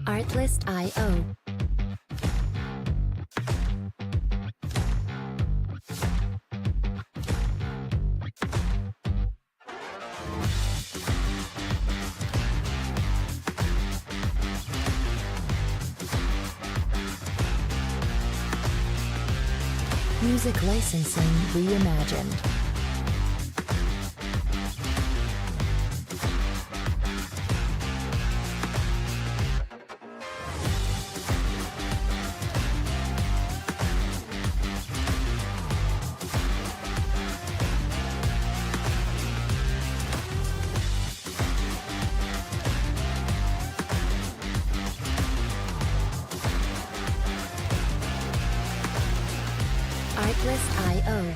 Artlist.io. Music licensing reimagined. Artlist.io.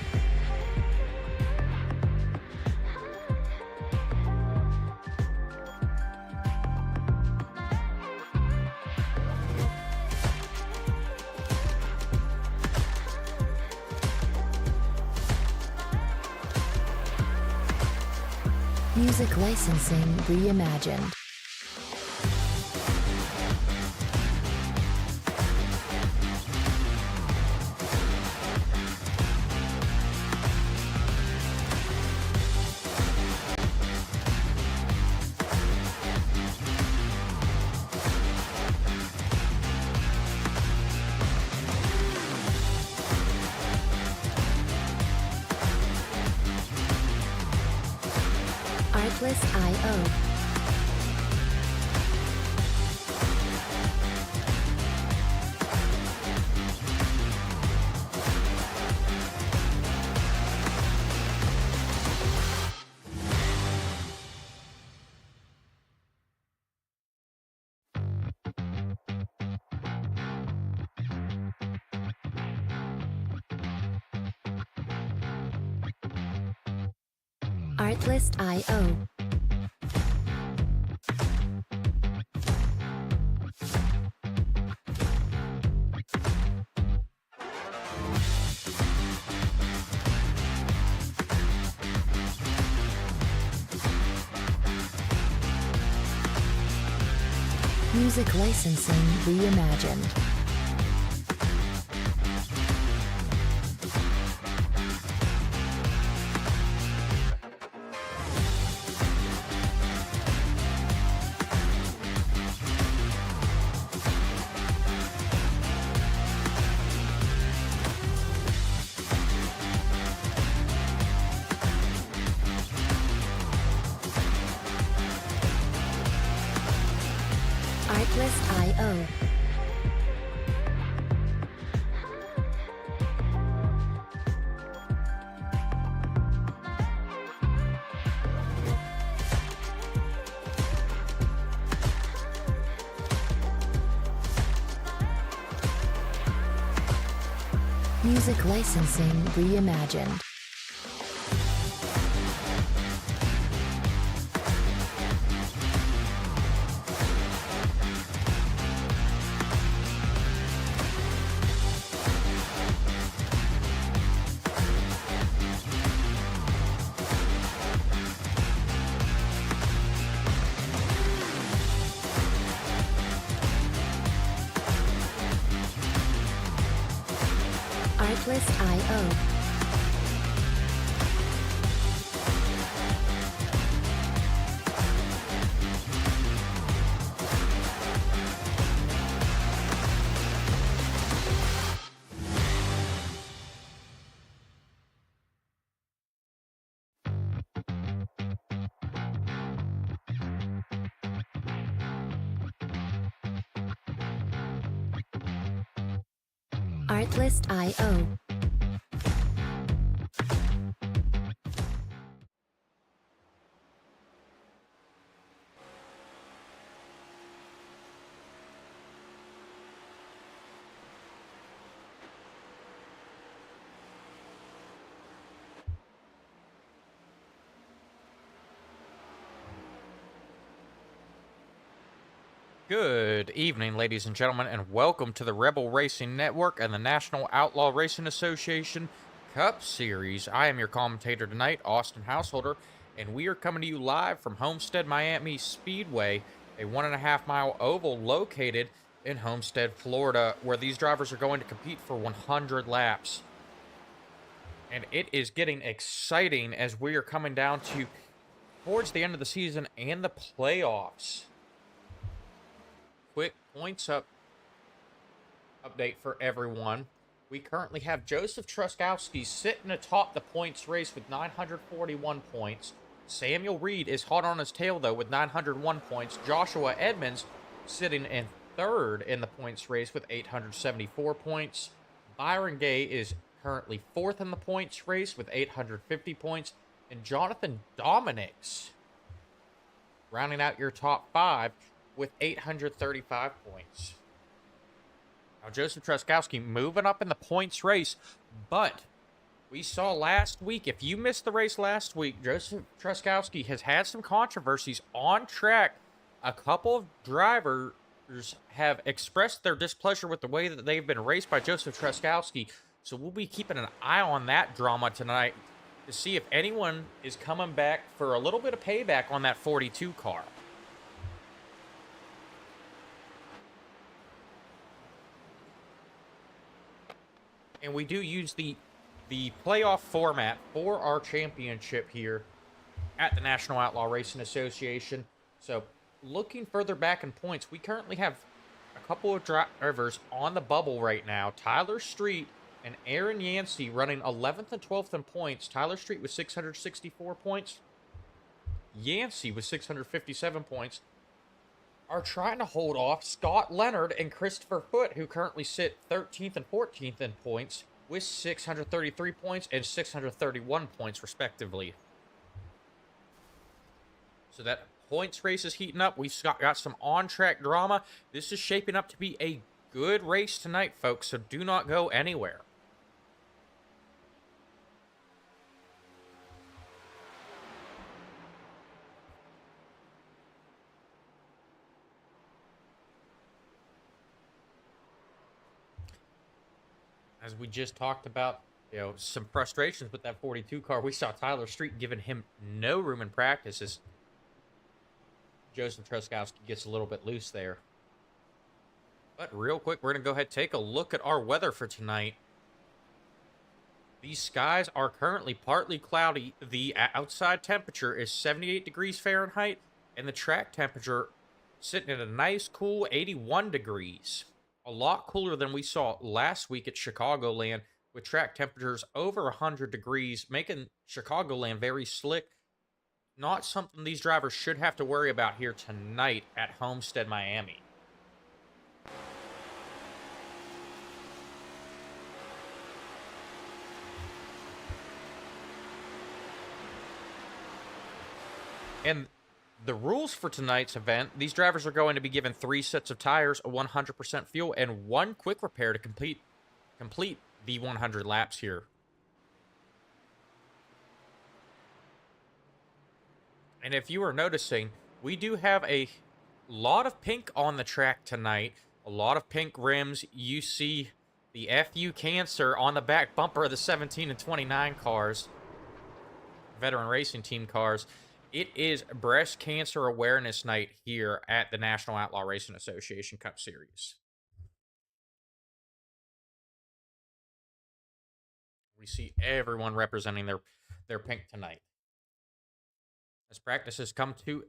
Music licensing reimagined. Artlist.io. Artlist.io. Music licensing reimagined. Artlist.io. Music licensing reimagined. Artlist.io. Artlist.io. Good evening, ladies and gentlemen, and welcome to the Rebel Racing Network and the National Outlaw Racing Association Cup Series. I am your commentator tonight, Austin Householder, and we are coming to you live from Homestead-Miami Speedway a 1.5 mile oval located in Homestead, Florida, where these drivers are going to compete for 100 laps. And it is getting exciting as we are coming down to towards the end of the season and the playoffs. Quick points update for everyone. We currently have Joseph Truskowski sitting atop the points race with 941 points. Samuel Reed is hot on his tail, though, with 901 points. Joshua Edmonds sitting in third in the points race with 874 points. Byron Gay is currently fourth in the points race with 850 points. And Jonathan Dominics rounding out your top five with 835 points. Now, Joseph Truskowski moving up in the points race, but we saw last week, if you missed the race last week, Joseph Truskowski has had some controversies on track. A couple of drivers have expressed their displeasure with the way that they've been raced by Joseph Truskowski, so we'll be keeping an eye on that drama tonight to see if anyone is coming back for a little bit of payback on that 42 car. And we do use the playoff format for our championship here at the National Outlaw Racing Association. So, looking further back in points, we currently have a couple of drivers on the bubble right now. Tyler Street and Aaron Yancey running 11th and 12th in points. Tyler Street with 664 points. Yancey with 657 points. Are trying to hold off Scott Leonard and Christopher Foote, who currently sit 13th and 14th in points with 633 points and 631 points, respectively. So that points race is heating up. We've got some on-track drama. This is shaping up to be a good race tonight, folks, so do not go anywhere. As we just talked about, some frustrations with that 42 car. We saw Tyler Street giving him no room in practice as Joseph Truskowski gets a little bit loose there. But real quick, we're going to go ahead and take a look at our weather for tonight. These skies are currently partly cloudy. The outside temperature is 78 degrees Fahrenheit, and the track temperature sitting at a nice cool 81 degrees. A lot cooler than we saw last week at Chicagoland, with track temperatures over 100 degrees, making Chicagoland very slick. Not something these drivers should have to worry about here tonight at Homestead-Miami. And the rules for tonight's event, these drivers are going to be given 3 sets of tires, a 100% fuel, and 1 quick repair to complete the 100 laps here. And if you are noticing, we do have a lot of pink on the track tonight. A lot of pink rims. You see the FU Cancer on the back bumper of the 17 and 29 cars. Veteran Racing Team cars. It is Breast Cancer Awareness Night here at the National Outlaw Racing Association Cup Series. We see everyone representing their pink tonight. As practice has come to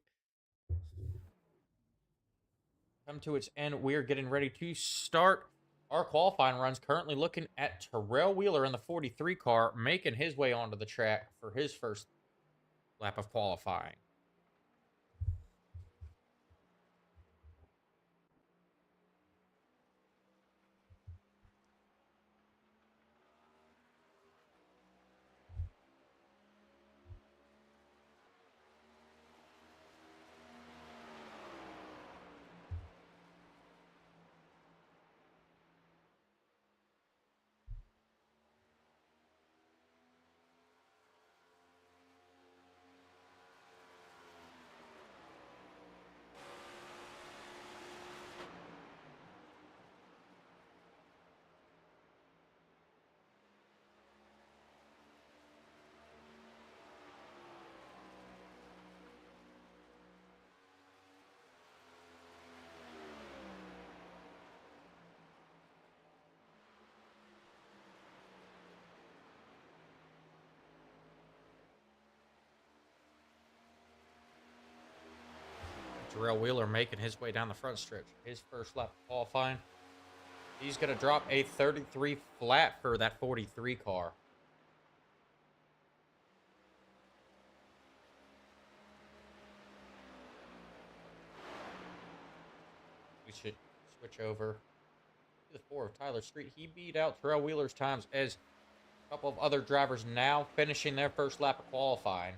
its end, we are getting ready to start our qualifying runs. Currently looking at Terrell Wheeler in the 43 car, making his way onto the track for his first lap of qualifying. Jarrell Wheeler making his way down the front stretch. His first lap of qualifying. He's going to drop a 33 flat for that 43 car. We should switch over to the 4 of Tyler Street. He beat out Terrell Wheeler's times as a couple of other drivers now finishing their first lap of qualifying.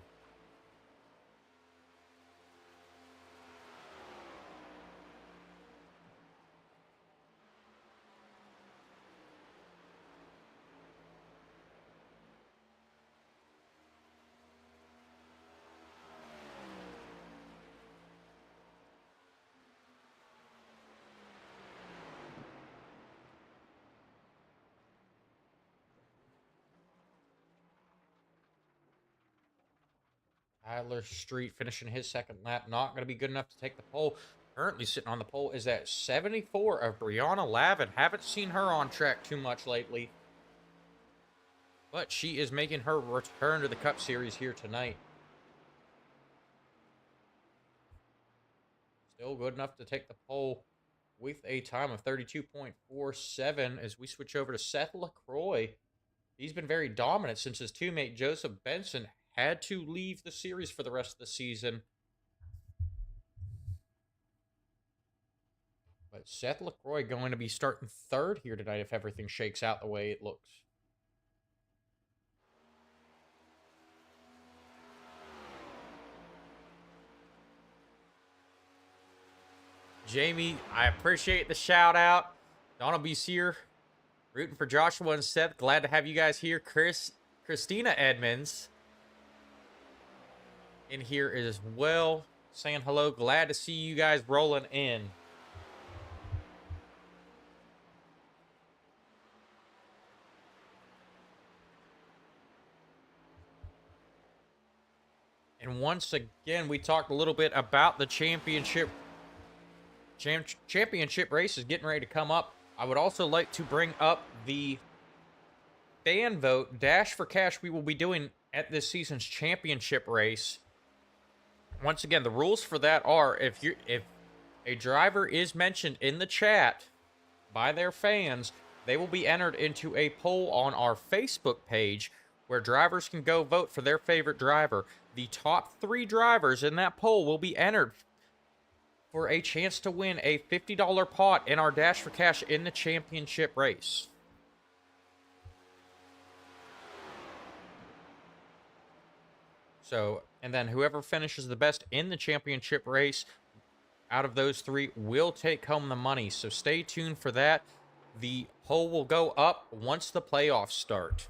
Tyler Street finishing his second lap. Not going to be good enough to take the pole. Currently sitting on the pole is that 74 of Brianna Lavin. Haven't seen her on track too much lately. But she is making her return to the Cup Series here tonight. Still good enough to take the pole with a time of 32.47 as we switch over to Seth LaCroix. He's been very dominant since his teammate Joseph Benson had to leave the series for the rest of the season. But Seth LaCroix going to be starting third here tonight if everything shakes out the way it looks. Jamie, I appreciate the shout out. Donald B. Sear, rooting for Joshua and Seth. Glad to have you guys here. Christina Edmonds in here as well, saying hello. Glad to see you guys rolling in. And once again, we talked a little bit about the championship race is getting ready to come up. I would also like to bring up the fan vote Dash for Cash we will be doing at this season's championship race. Once again, the rules for that are if a driver is mentioned in the chat by their fans, they will be entered into a poll on our Facebook page where drivers can go vote for their favorite driver. The top 3 drivers in that poll will be entered for a chance to win a $50 pot in our Dash for Cash in the championship race. So, and then whoever finishes the best in the championship race out of those 3 will take home the money. So stay tuned for that. The poll will go up once the playoffs start.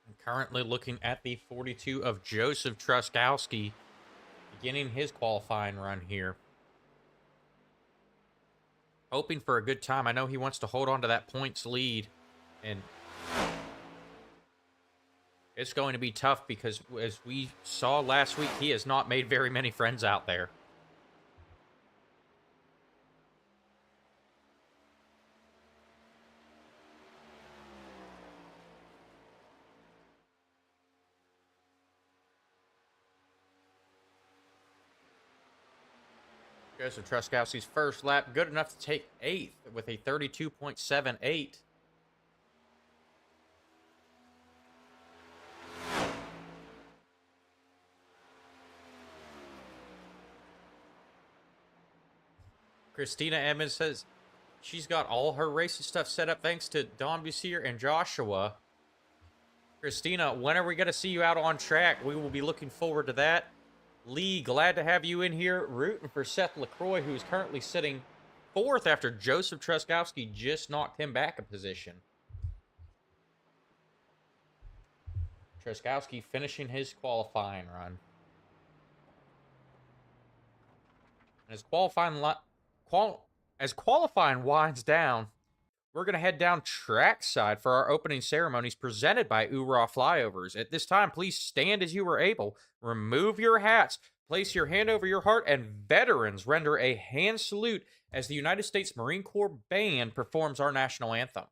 I'm currently looking at the 42 of Joseph Truskowski beginning his qualifying run here. Hoping for a good time. I know he wants to hold on to that points lead. And it's going to be tough because, as we saw last week, he has not made very many friends out there. Joseph Truskowski's first lap, good enough to take 8th with a 32.78. Christina Edmonds says she's got all her racing stuff set up thanks to Don Bussier and Joshua. Christina, when are we going to see you out on track? We will be looking forward to that. Lee, glad to have you in here rooting for Seth LaCroix, who is currently sitting 4th after Joseph Truskowski just knocked him back a position. Truskowski finishing his qualifying run. And as qualifying winds down, we're going to head down trackside for our opening ceremonies presented by URA Flyovers. At this time, please stand as you are able. Remove your hats. Place your hand over your heart, and veterans render a hand salute as the United States Marine Corps Band performs our national anthem.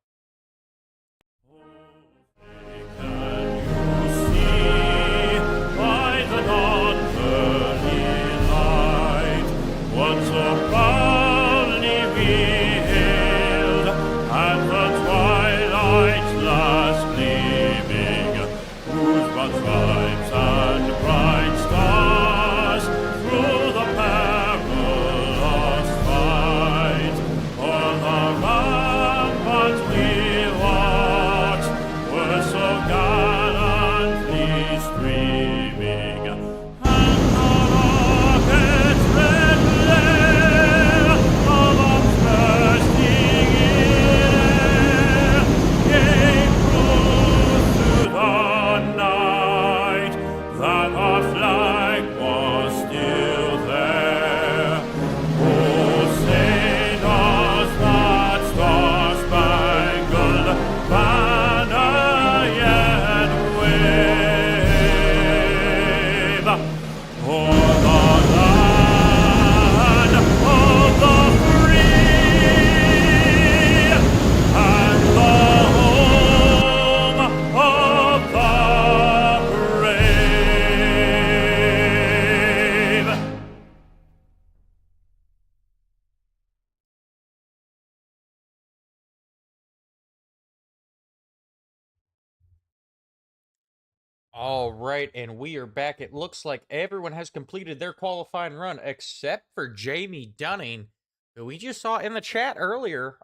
All right, and we are back. It looks like everyone has completed their qualifying run except for Jamie Dunning, who we just saw in the chat earlier.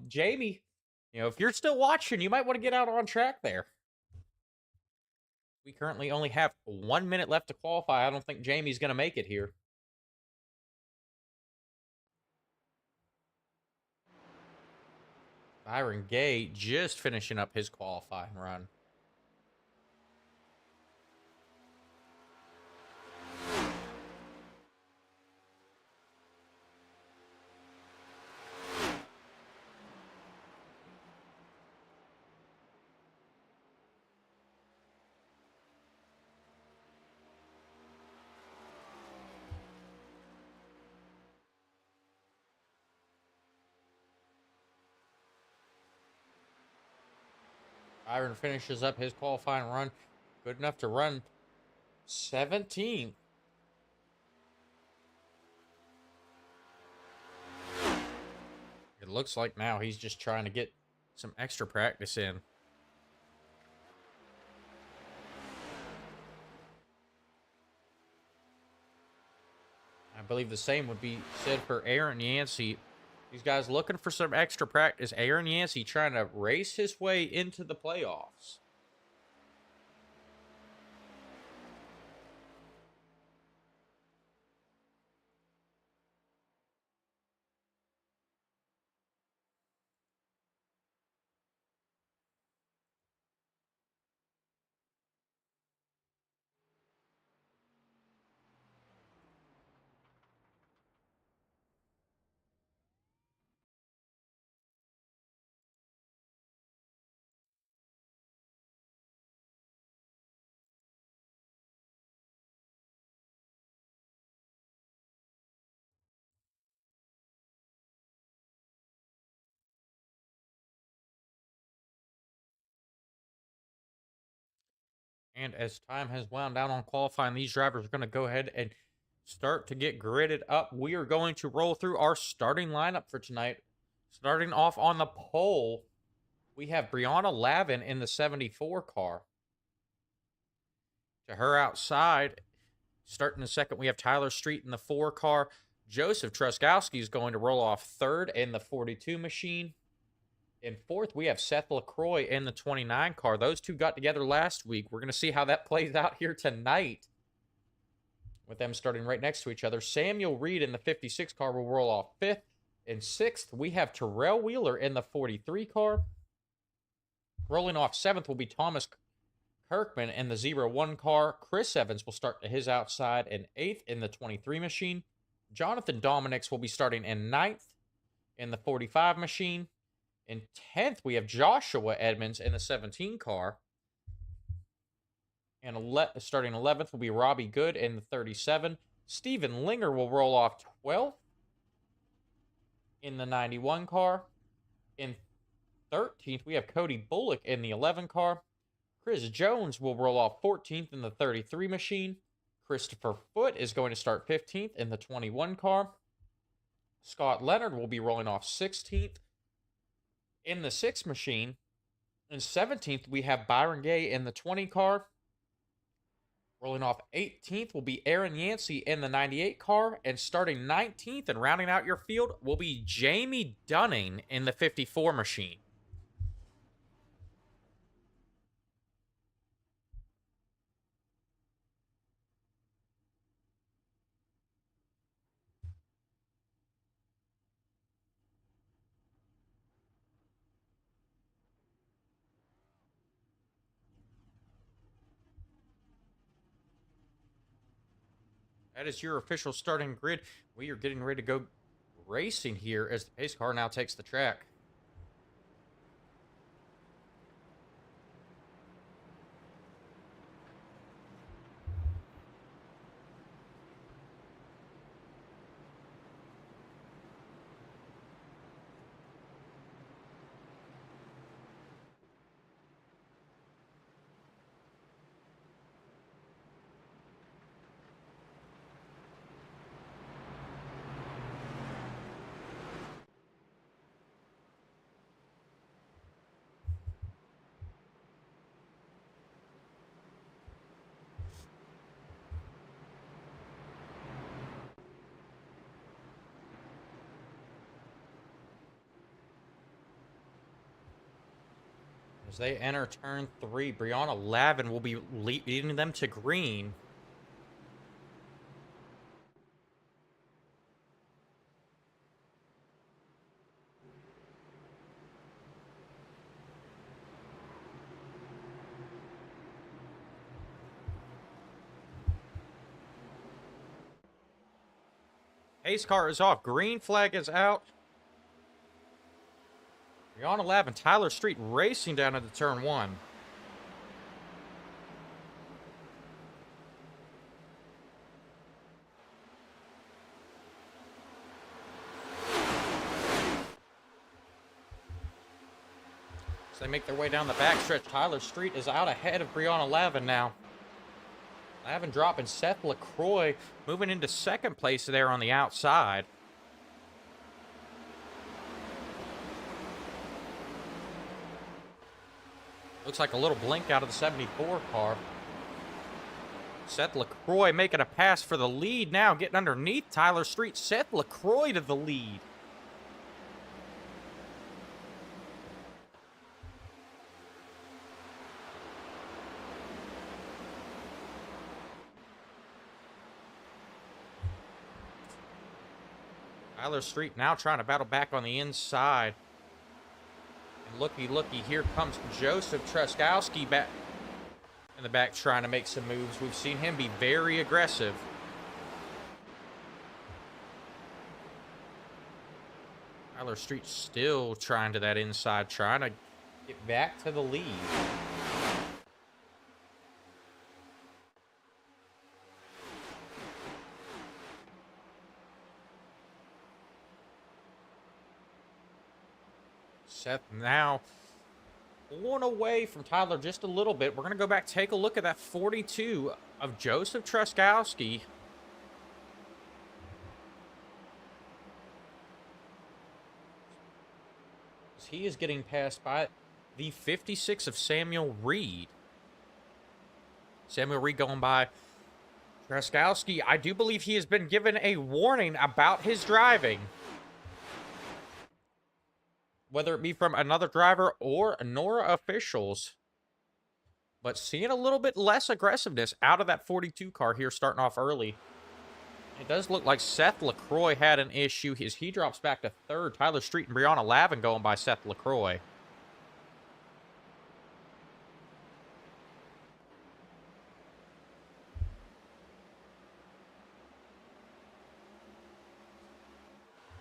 Jamie, if you're still watching, you might want to get out on track there. We currently only have 1 minute left to qualify. I don't think Jamie's going to make it here. Byron Gay just finishing up his qualifying run. Byron finishes up his qualifying run. Good enough to run 17th. It looks like now he's just trying to get some extra practice in. I believe the same would be said for Aaron Yancey. These guys looking for some extra practice. Aaron Yancey trying to race his way into the playoffs. And as time has wound down on qualifying, these drivers are going to go ahead and start to get gridded up. We are going to roll through our starting lineup for tonight. Starting off on the pole, we have Brianna Lavin in the 74 car. To her outside, starting the second, we have Tyler Street in the 4 car. Joseph Truskowski is going to roll off third in the 42 machine. In fourth, we have Seth LaCroix in the 29 car. Those two got together last week. We're going to see how that plays out here tonight with them starting right next to each other. Samuel Reed in the 56 car will roll off fifth. In sixth, we have Terrell Wheeler in the 43 car. Rolling off seventh will be Thomas Kirkman in the 01 car. Chris Evans will start to his outside in eighth in the 23 machine. Jonathan Dominics will be starting in ninth in the 45 machine. In 10th, we have Joshua Edmonds in the 17 car. And starting 11th will be Robbie Good in the 37. Steven Linger will roll off 12th in the 91 car. In 13th, we have Cody Bullock in the 11 car. Chris Jones will roll off 14th in the 33 machine. Christopher Foote is going to start 15th in the 21 car. Scott Leonard will be rolling off 16th in the 6 machine. In 17th, we have Byron Gay in the 20 car. Rolling off 18th will be Aaron Yancey in the 98 car. And starting 19th and rounding out your field will be Jamie Dunning in the 54 machine. That is your official starting grid. We are getting ready to go racing here as the pace car now takes the track. As they enter turn 3, Brianna Lavin will be leading them to green. Pace car is off. Green flag is out. Brianna Lavin, Tyler Street racing down into turn 1. As they make their way down the backstretch, Tyler Street is out ahead of Brianna Lavin now. Lavin dropping Seth LaCroix, moving into second place there on the outside. Looks like a little blink out of the 74 car. Seth LaCroix making a pass for the lead now, getting underneath Tyler Street. Seth LaCroix to the lead. Tyler Street now trying to battle back on the inside. And looky, here comes Joseph Truskowski back in the back trying to make some moves. We've seen him be very aggressive. Tyler Street still trying to that inside, trying to get back to the lead. Seth now pulling away from Tyler just a little bit. We're going to go back, take a look at that 42 of Joseph Truskowski. He is getting passed by the 56 of Samuel Reed. Samuel Reed going by Truskowski. I do believe he has been given a warning about his driving, whether it be from another driver or NORA officials. But seeing a little bit less aggressiveness out of that 42 car here starting off early. It does look like Seth LaCroix had an issue as he drops back to third. Tyler Street and Brianna Lavin going by Seth LaCroix.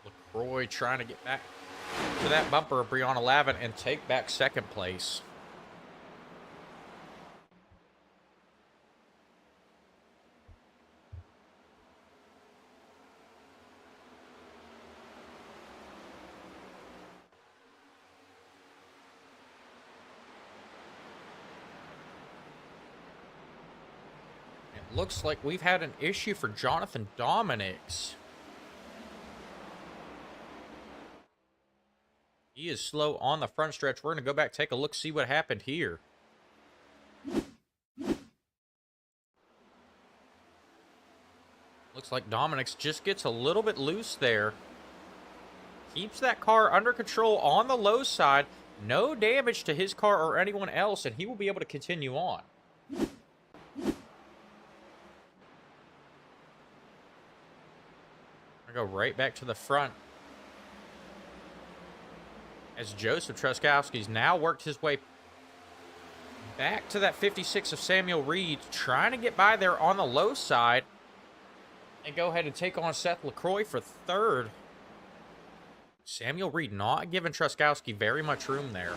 LaCroix trying to get back to that bumper of Brianna Lavin and take back second place. Looks like we've had an issue for Jonathan Dominics. He is slow on the front stretch. We're going to go back, take a look, see what happened here. Looks like Dominics just gets a little bit loose there. Keeps that car under control on the low side. No damage to his car or anyone else, and he will be able to continue on. I go right back to the front. As Joseph Truskowski's now worked his way back to that 56 of Samuel Reed, trying to get by there on the low side and go ahead and take on Seth LaCroix for third. Samuel Reed not giving Truskowski very much room there.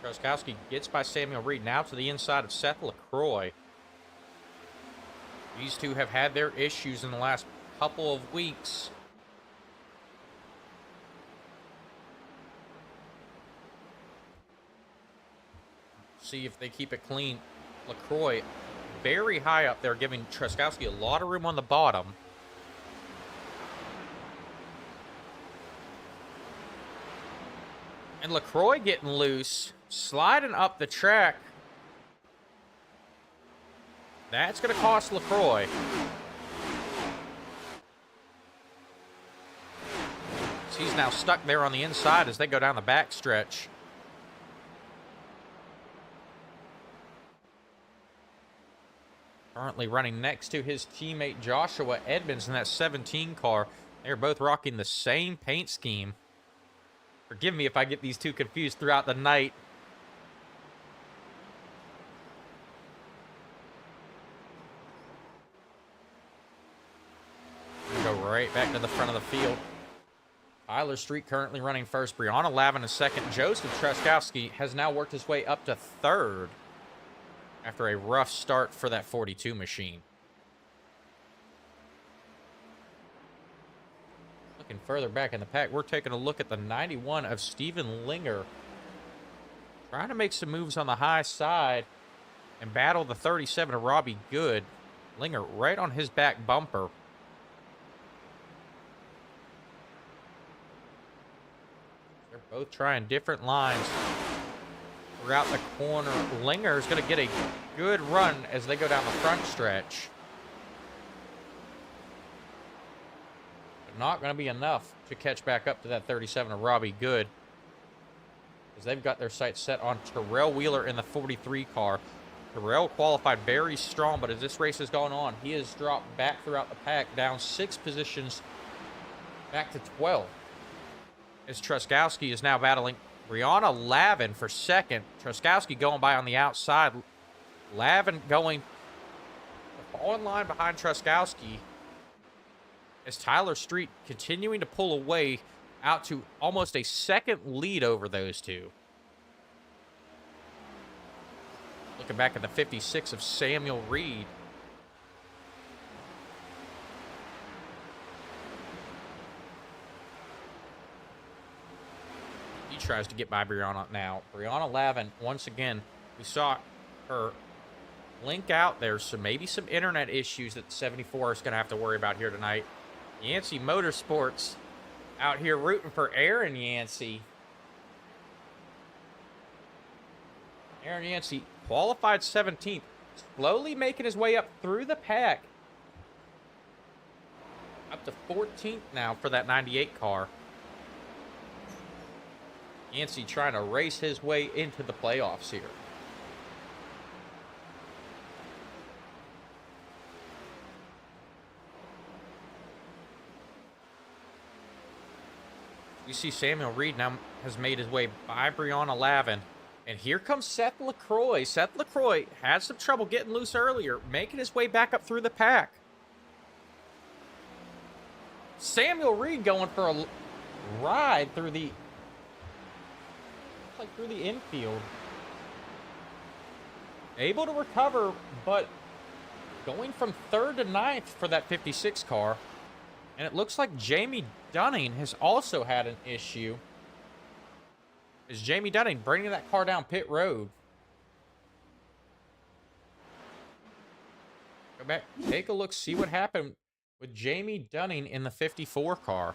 Truskowski gets by Samuel Reed now to the inside of Seth LaCroix. These two have had their issues in the last couple of weeks. See if they keep it clean. LaCroix very high up there, giving Truskowski a lot of room on the bottom. And LaCroix getting loose, sliding up the track. That's going to cost LaCroix. He's now stuck there on the inside as they go down the back stretch. Currently running next to his teammate Joshua Edmonds in that 17 car. They're both rocking the same paint scheme. Forgive me if I get these two confused throughout the night. Go right back to the front of the field. Tyler Street currently running first. Brianna Lavin in second. Joseph Truskowski has now worked his way up to third after a rough start for that 42 machine. Looking further back in the pack, we're taking a look at the 91 of Steven Linger. Trying to make some moves on the high side and battle the 37 of Robbie Good. Linger right on his back bumper. They're both trying different lines throughout the corner. Linger is going to get a good run as they go down the front stretch. But not going to be enough to catch back up to that 37 of Robbie Good, as they've got their sights set on Terrell Wheeler in the 43 car. Terrell qualified very strong, but as this race has gone on, he has dropped back throughout the pack, down 6 positions, back to 12. As Truskowski is now battling Brianna Lavin for second. Truskowski going by on the outside. Lavin going on line behind Truskowski, as Tyler Street continuing to pull away out to almost a second lead over those two. Looking back at the 56 of Samuel Reed. He tries to get by Brianna now. Brianna Lavin, once again, we saw her link out there, so maybe some internet issues that the 74 is going to have to worry about here tonight. Yancey Motorsports out here rooting for Aaron Yancey. Aaron Yancey qualified 17th, slowly making his way up through the pack. Up to 14th now for that 98 car. Yancey trying to race his way into the playoffs here. You see Samuel Reed now has made his way by Brianna Lavin. And here comes Seth LaCroix. Seth LaCroix had some trouble getting loose earlier, making his way back up through the pack. Samuel Reed going for a ride through the infield. Able to recover, but going from 3rd to 9th for that 56 car. And it looks like Jamie Dunning has also had an issue. Is Jamie Dunning bringing that car down pit road? Go back, take a look, see what happened with Jamie Dunning in the 54 car.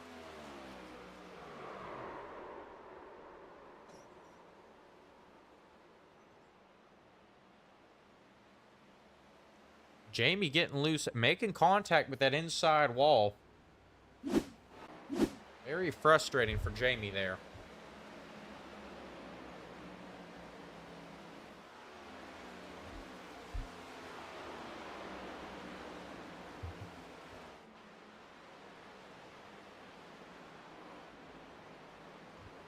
Jamie getting loose, making contact with that inside wall. Very frustrating for Jamie there.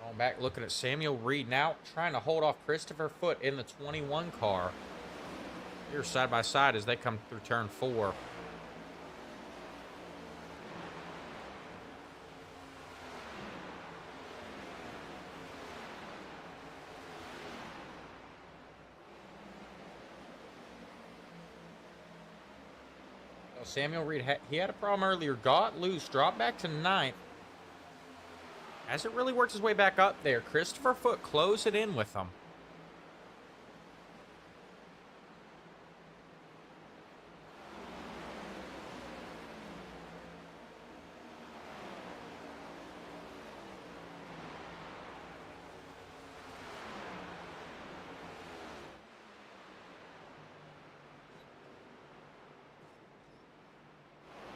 Going back, looking at Samuel Reed now, trying to hold off Christopher Foote in the 21 car. Here side by side as they come through turn 4. So Samuel Reed, he had a problem earlier, got loose, dropped back to 9th. Hasn't really worked his way back up there. Christopher Foote closed it in with him.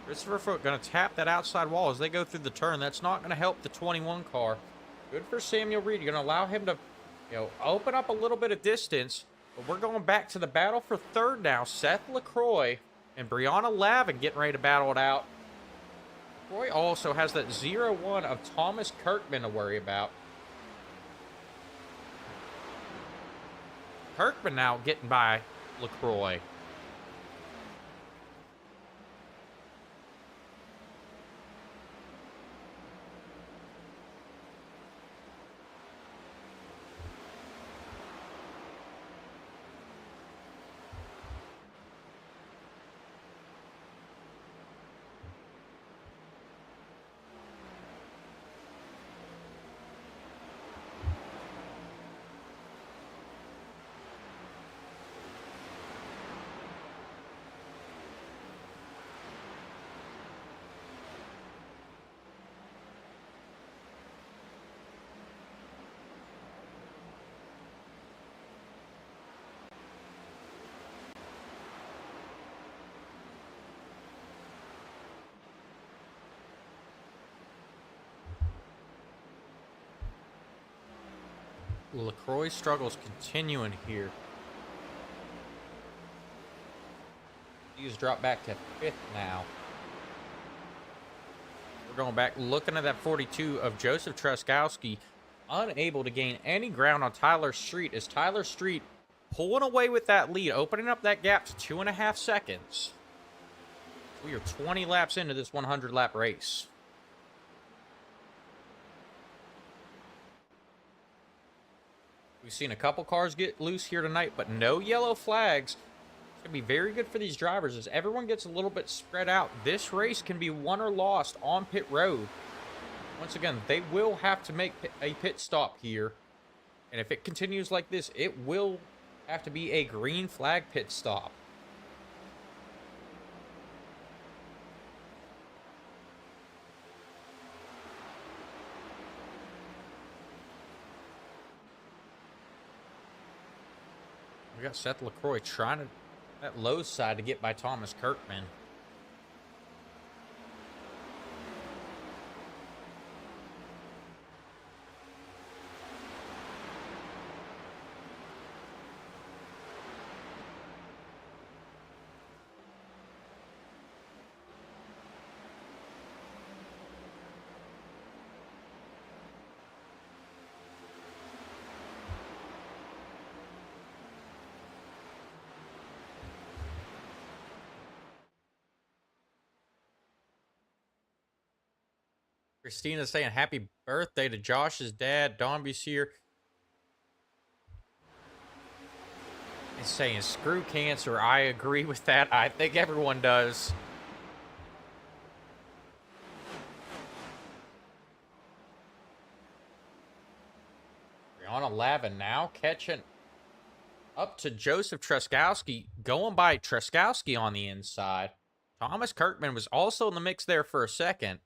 Christopher Foote going to tap that outside wall as they go through the turn. That's not going to help the 21 car. Good for Samuel Reed. You're going to allow him to, open up a little bit of distance. But we're going back to the battle for 3rd now. Seth LaCroix and Brianna Lavin getting ready to battle it out. LaCroix also has that 0-1 of Thomas Kirkman to worry about. Kirkman now getting by LaCroix. LaCroix struggles continuing here. He's dropped back to 5th now. We're going back, looking at that 42 of Joseph Truskowski, unable to gain any ground on Tyler Street, as Tyler Street pulling away with that lead, opening up that gap to 2.5 seconds. We are 20 laps into this 100-lap race. We've seen a couple cars get loose here tonight, but no yellow flags. It's going to be very good for these drivers as everyone gets a little bit spread out. This race can be won or lost on pit road. Once again, they will have to make a pit stop here. And if it continues like this, it will have to be a green flag pit stop. We got Seth LaCroix trying to that low side to get by Thomas Kirkman. Christina's saying happy birthday to Josh's dad. Don Bussier. is saying screw cancer. I agree with that. I think everyone does. Brianna Lavin now catching up to Joseph Truskowski, going by Truskowski on the inside. Thomas Kirkman was also in the mix there for a second.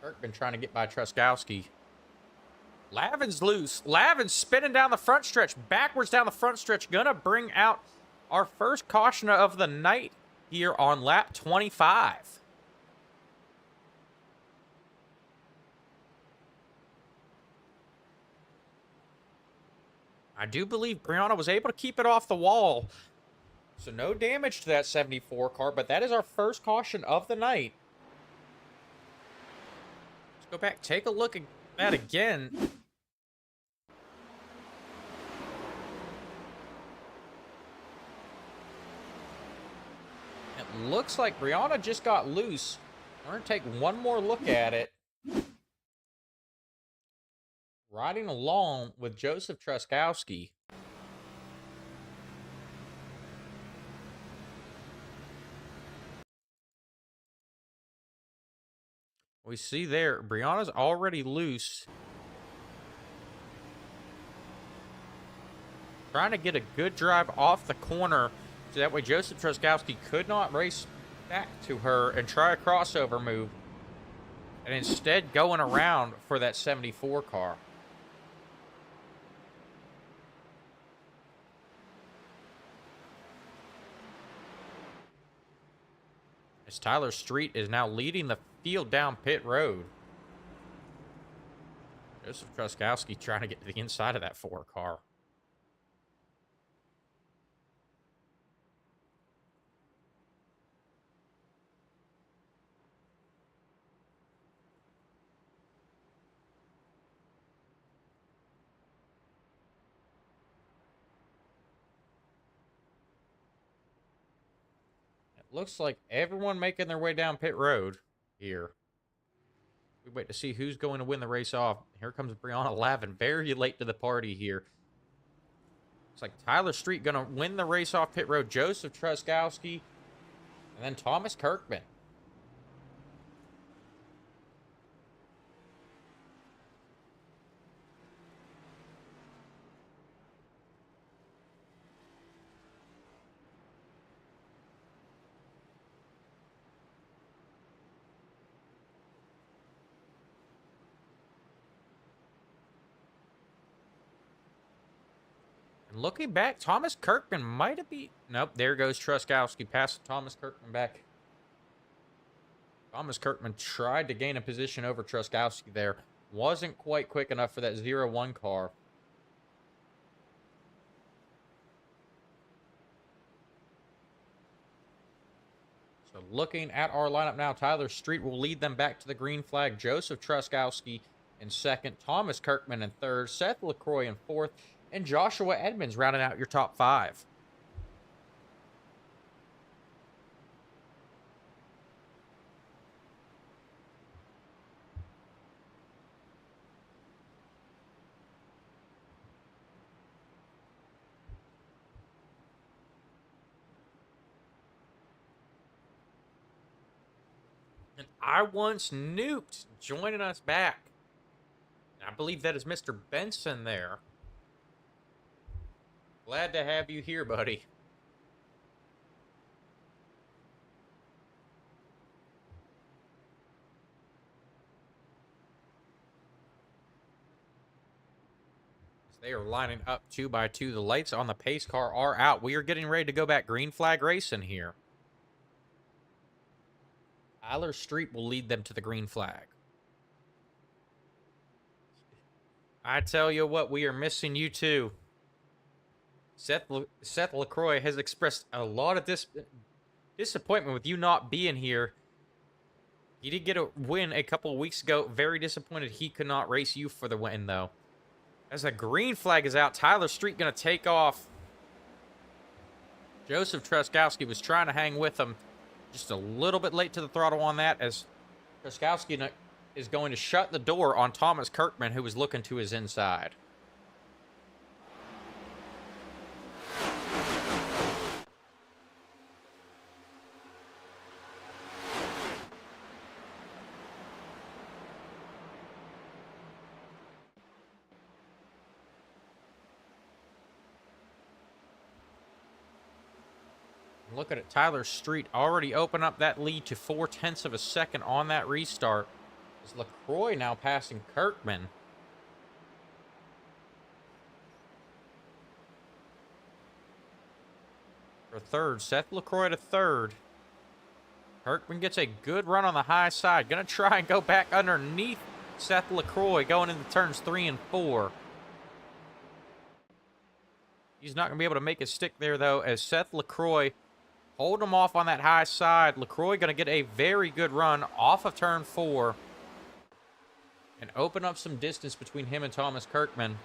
Kirkman trying to get by Truskowski. Lavin's loose. Lavin's spinning down the front stretch, backwards down the front stretch. Gonna bring out our first caution of the night here on lap 25. I do believe Brianna was able to keep it off the wall. So no damage to that 74 car, but that is our first caution of the night. Let's go back, take a look at that again. It looks like Brianna just got loose. We're going to take one more look at it. Riding along with Joseph Truskowski. We see there, Brianna's already loose. Trying to get a good drive off the corner so that way Joseph Truskowski could not race back to her and try a crossover move. And instead going around for that 74 car. As Tyler Street is now leading the field down pit road. Joseph Truskowski trying to get to the inside of that 4 car. Looks like everyone making their way down pit road here. We wait to see who's going to win the race off. Here comes Brianna Lavin, very late to the party here. Looks like Tyler Street going to win the race off pit road. Joseph Truskowski, and then Thomas Kirkman. Looking back, Thomas Kirkman might have beat... Nope, there goes Truskowski. Past Thomas Kirkman back. Thomas Kirkman tried to gain a position over Truskowski there. Wasn't quite quick enough for that 0-1 car. So looking at our lineup now, Tyler Street will lead them back to the green flag. Joseph Truskowski in second. Thomas Kirkman in third. Seth LaCroix in fourth. And Joshua Edmonds rounding out your top 5. And I Once Nuked joining us back. I believe that is Mr. Benson there. Glad to have you here, buddy. They are lining up 2 by 2. The lights on the pace car are out. We are getting ready to go back green flag racing here. Tyler Street will lead them to the green flag. I tell you what, we are missing you too. Seth LaCroix has expressed a lot of disappointment with you not being here. He did get a win a couple of weeks ago. Very disappointed he could not race you for the win, though. As the green flag is out, Tyler Street going to take off. Joseph Truskowski was trying to hang with him. Just a little bit late to the throttle on that, as Truskowski is going to shut the door on Thomas Kirkman, who was looking to his inside. Look at it. Tyler Street already opened up that lead to 0.4 of a second on that restart. Is LaCroix now passing Kirkman? For third. Seth LaCroix to third. Kirkman gets a good run on the high side. Gonna try and go back underneath Seth LaCroix going into turns 3 and 4. He's not gonna be able to make it stick there, though, as Seth LaCroix hold him off on that high side. LaCroix gonna get a very good run off of turn 4 and open up some distance between him and Thomas Kirkman.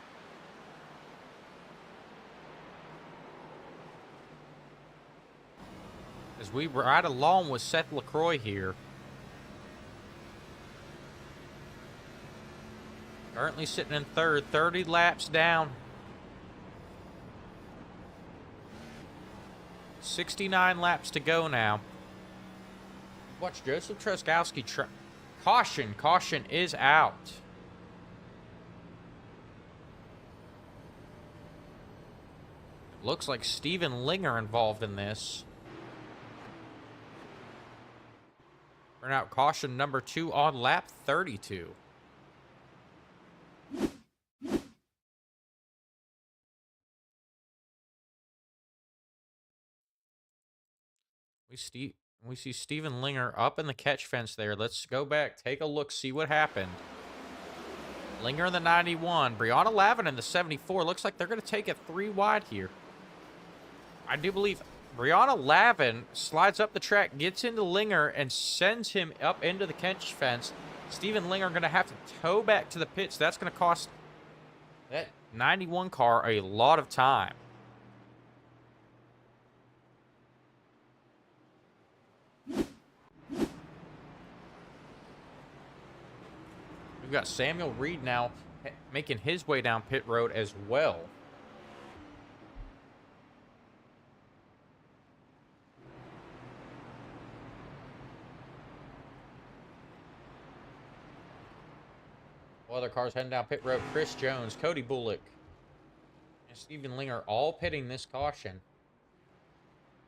As we ride along with Seth LaCroix here. Currently sitting in third, 30 laps down. 69 laps to go now. Watch Joseph Truskowski. Caution is out. Looks like Steven Linger involved in this. Burnout caution number 2 on lap 32. We see Steven Linger up in the catch fence there. Let's go back, take a look, see what happened. Linger in the 91. Brianna Lavin in the 74. Looks like they're going to take it 3 wide here. I do believe Brianna Lavin slides up the track, gets into Linger, and sends him up into the catch fence. Steven Linger going to have to tow back to the pits. That's going to cost that 91 car a lot of time. We've got Samuel Reed now making his way down pit road as well. Other cars heading down pit road. Chris Jones, Cody Bullock, and Steven Linger all pitting this caution.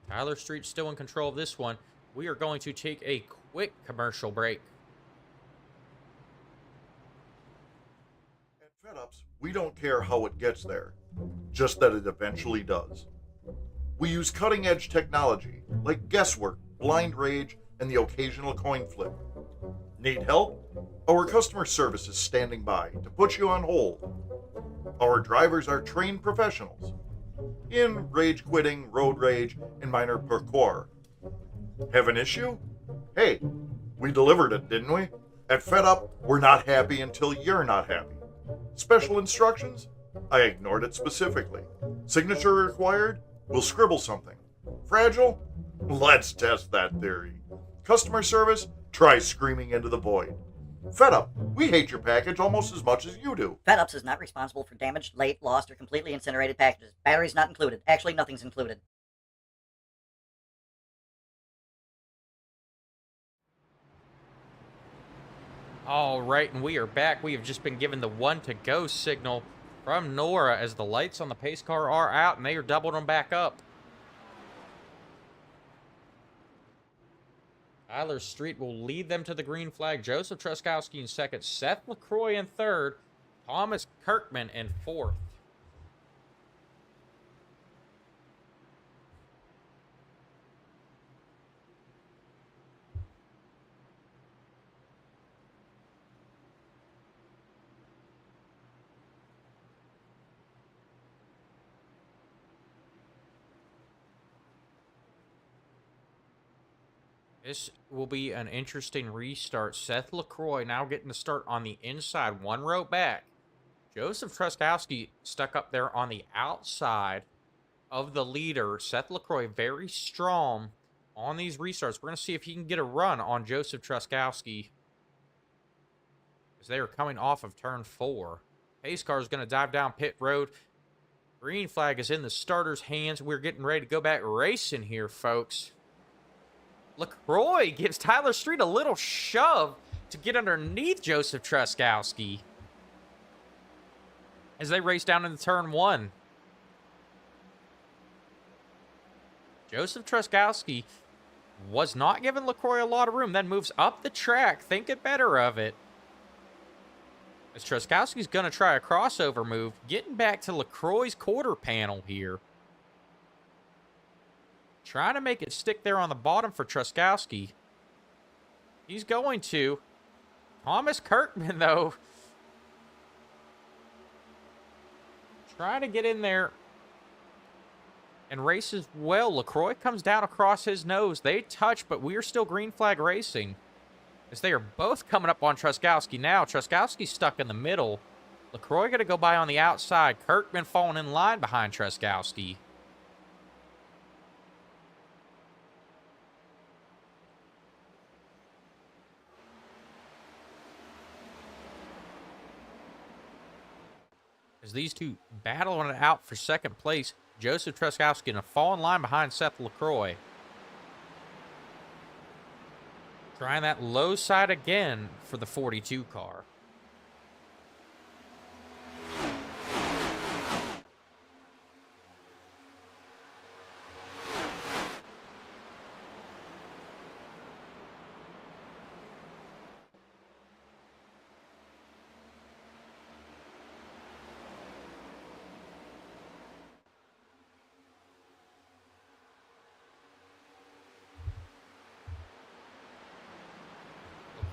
Tyler Street still in control of this one. We are going to take a quick commercial break. At FedUps, we don't care how it gets there, just that it eventually does. We use cutting-edge technology like guesswork, blind rage, and the occasional coin flip. Need help? Our customer service is standing by to put you on hold. Our drivers are trained professionals in rage quitting, road rage, and minor parkour. Have an issue? Hey, we delivered it, didn't we? At FedUp, we're not happy until you're not happy. Special instructions? I ignored it specifically. Signature required? We'll scribble something. Fragile? Let's test that theory. Customer service? Try screaming into the void. FedUp, we hate your package almost as much as you do. FedUps is not responsible for damaged, late, lost, or completely incinerated packages. Batteries not included. Actually, nothing's included. All right, and we are back. We have just been given the 1 to go signal from NORA as the lights on the pace car are out, and they are doubling them back up. Tyler Street will lead them to the green flag. Joseph Truskowski in second. Seth LaCroix in third. Thomas Kirkman in fourth. This will be an interesting restart. Seth LaCroix now getting to start on the inside, 1 row back. Joseph Truskowski stuck up there on the outside of the leader. Seth LaCroix very strong on these restarts. We're going to see if he can get a run on Joseph Truskowski as they are coming off of turn 4. Pace car is going to dive down pit road. Green flag is in the starter's hands. We're getting ready to go back racing here, folks. LaCroix gives Tyler Street a little shove to get underneath Joseph Truskowski as they race down into turn 1. Joseph Truskowski was not giving LaCroix a lot of room, then moves up the track, thinking better of it. As Truskowski's going to try a crossover move, getting back to LaCroix's quarter panel here. Trying to make it stick there on the bottom for Truskowski. He's going to. Thomas Kirkman, though, trying to get in there and races well. LaCroix comes down across his nose. They touch, but we are still green flag racing, as they are both coming up on Truskowski now. Truskowski's stuck in the middle. LaCroix going to go by on the outside. Kirkman falling in line behind Truskowski. As these two battling it out for second place, Joseph Truskowski in a fall in line behind Seth LaCroix. Trying that low side again for the 42 car.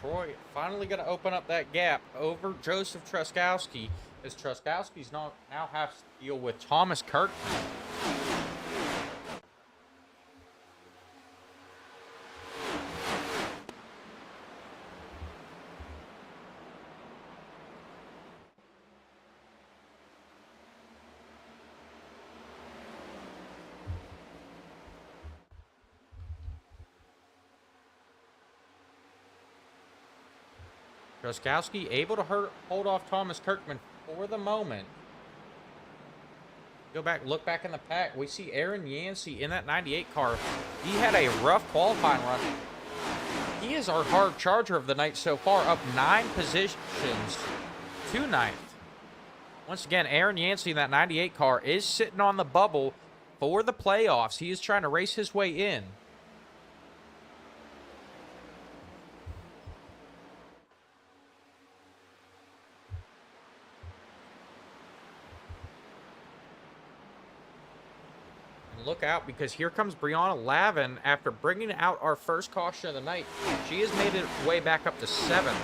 LaCroix finally going to open up that gap over Joseph Truskowski, as Truskowski's now has to deal with Thomas Kirkman. Truskowski able to hold off Thomas Kirkman for the moment. Look back in the pack. We see Aaron Yancey in that 98 car. He had a rough qualifying run. He is our hard charger of the night so far, up 9 positions to 9th. Once again, Aaron Yancey in that 98 car is sitting on the bubble for the playoffs. He is trying to race his way in. Look out, because here comes Brianna Lavin after bringing out our first caution of the night. She has made it way back up to 7th.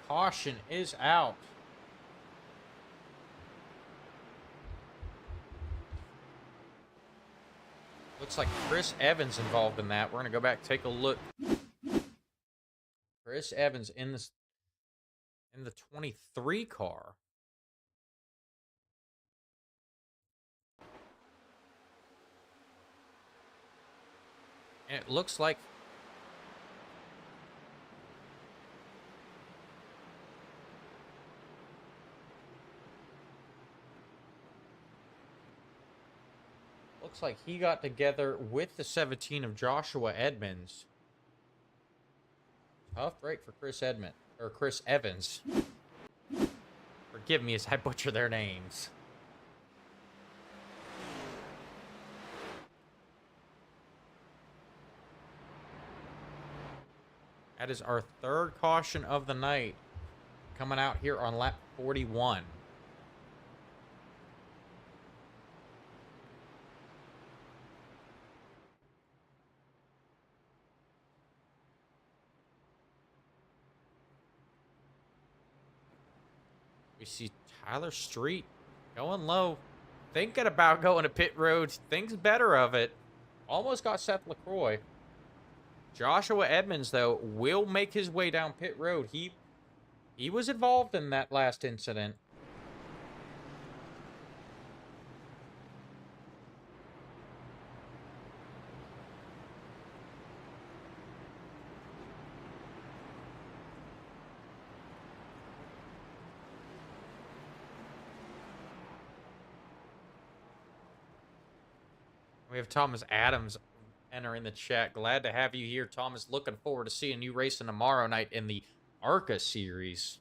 Caution is out. Looks like Chris Evans involved in that. We're going to go back and take a look. Chris Evans in the 23 car. And it looks like he got together with the 17 of Joshua Edmonds. Tough break for Chris Evans. Forgive me as I butcher their names. That is our third caution of the night, coming out here on lap 41. We see Tyler Street going low, thinking about going to pit road, thinks better of it. Almost got Seth LaCroix. Joshua Edmonds, though, will make his way down pit road. He was involved in that last incident. We have Thomas Adams entering the chat. Glad to have you here, Thomas. Looking forward to seeing you racing tomorrow night in the ARCA series.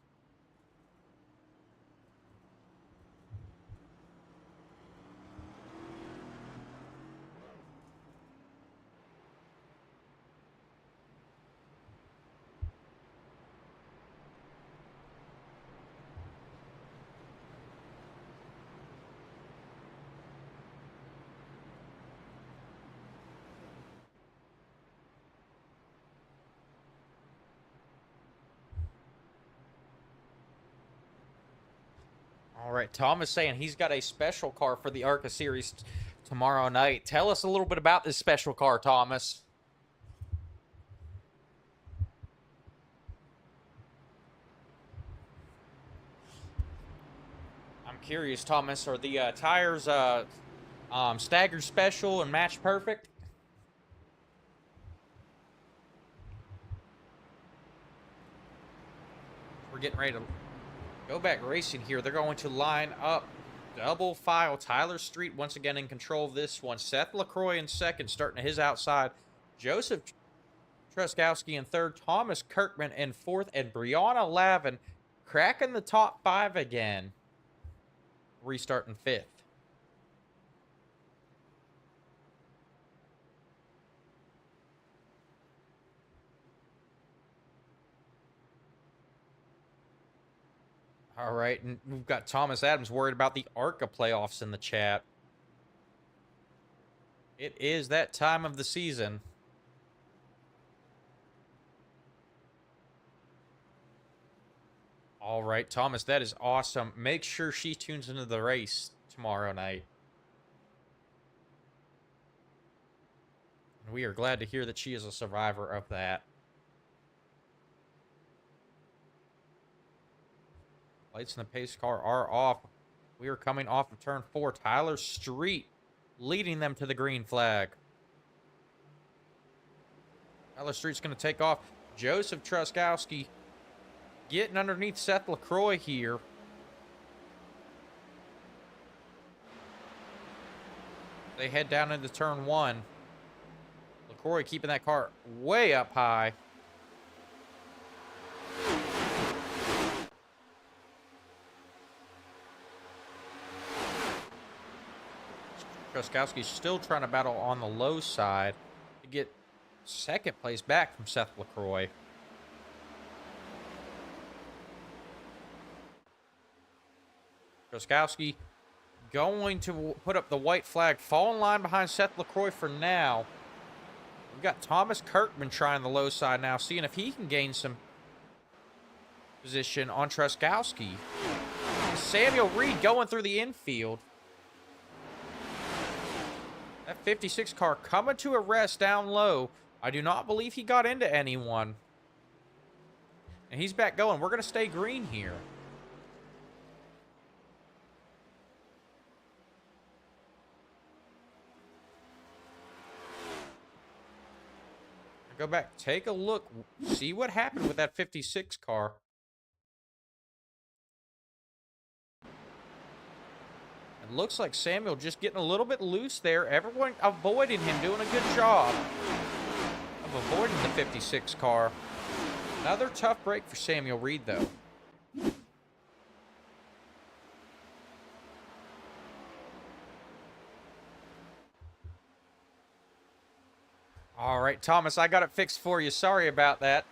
All right, Thomas saying he's got a special car for the ARCA series tomorrow night. Tell us a little bit about this special car, Thomas. I'm curious, Thomas, are the tires staggered special and match perfect? We're getting ready to go back racing here. They're going to line up double file. Tyler Street once again in control of this one. Seth LaCroix in second, starting at his outside. Joseph Truskowski in third. Thomas Kirkman in fourth. And Brianna Lavin cracking the top five again. Restarting fifth. All right, and we've got Thomas Adams worried about the ARCA playoffs in the chat. It is that time of the season. All right, Thomas, that is awesome. Make sure she tunes into the race tomorrow night. And we are glad to hear that she is a survivor of that. Lights in the pace car are off. We are coming off of turn 4. Tyler Street leading them to the green flag. Tyler Street's going to take off. Joseph Truskowski getting underneath Seth LaCroix here. They head down into turn 1. LaCroix keeping that car way up high. Truskowski's still trying to battle on the low side to get second place back from Seth LaCroix. Truskowski going to put up the white flag. Fall in line behind Seth LaCroix for now. We've got Thomas Kirkman trying the low side now, seeing if he can gain some position on Truskowski. Samuel Reed going through the infield. That 56 car coming to a rest down low. I do not believe he got into anyone. And he's back going. We're going to stay green here. Go back, take a look, see what happened with that 56 car. It looks like Samuel just getting a little bit loose there. Everyone avoiding him, doing a good job of avoiding the 56 car. Another tough break for Samuel Reed, though. All right, Thomas, I got it fixed for you. Sorry about that.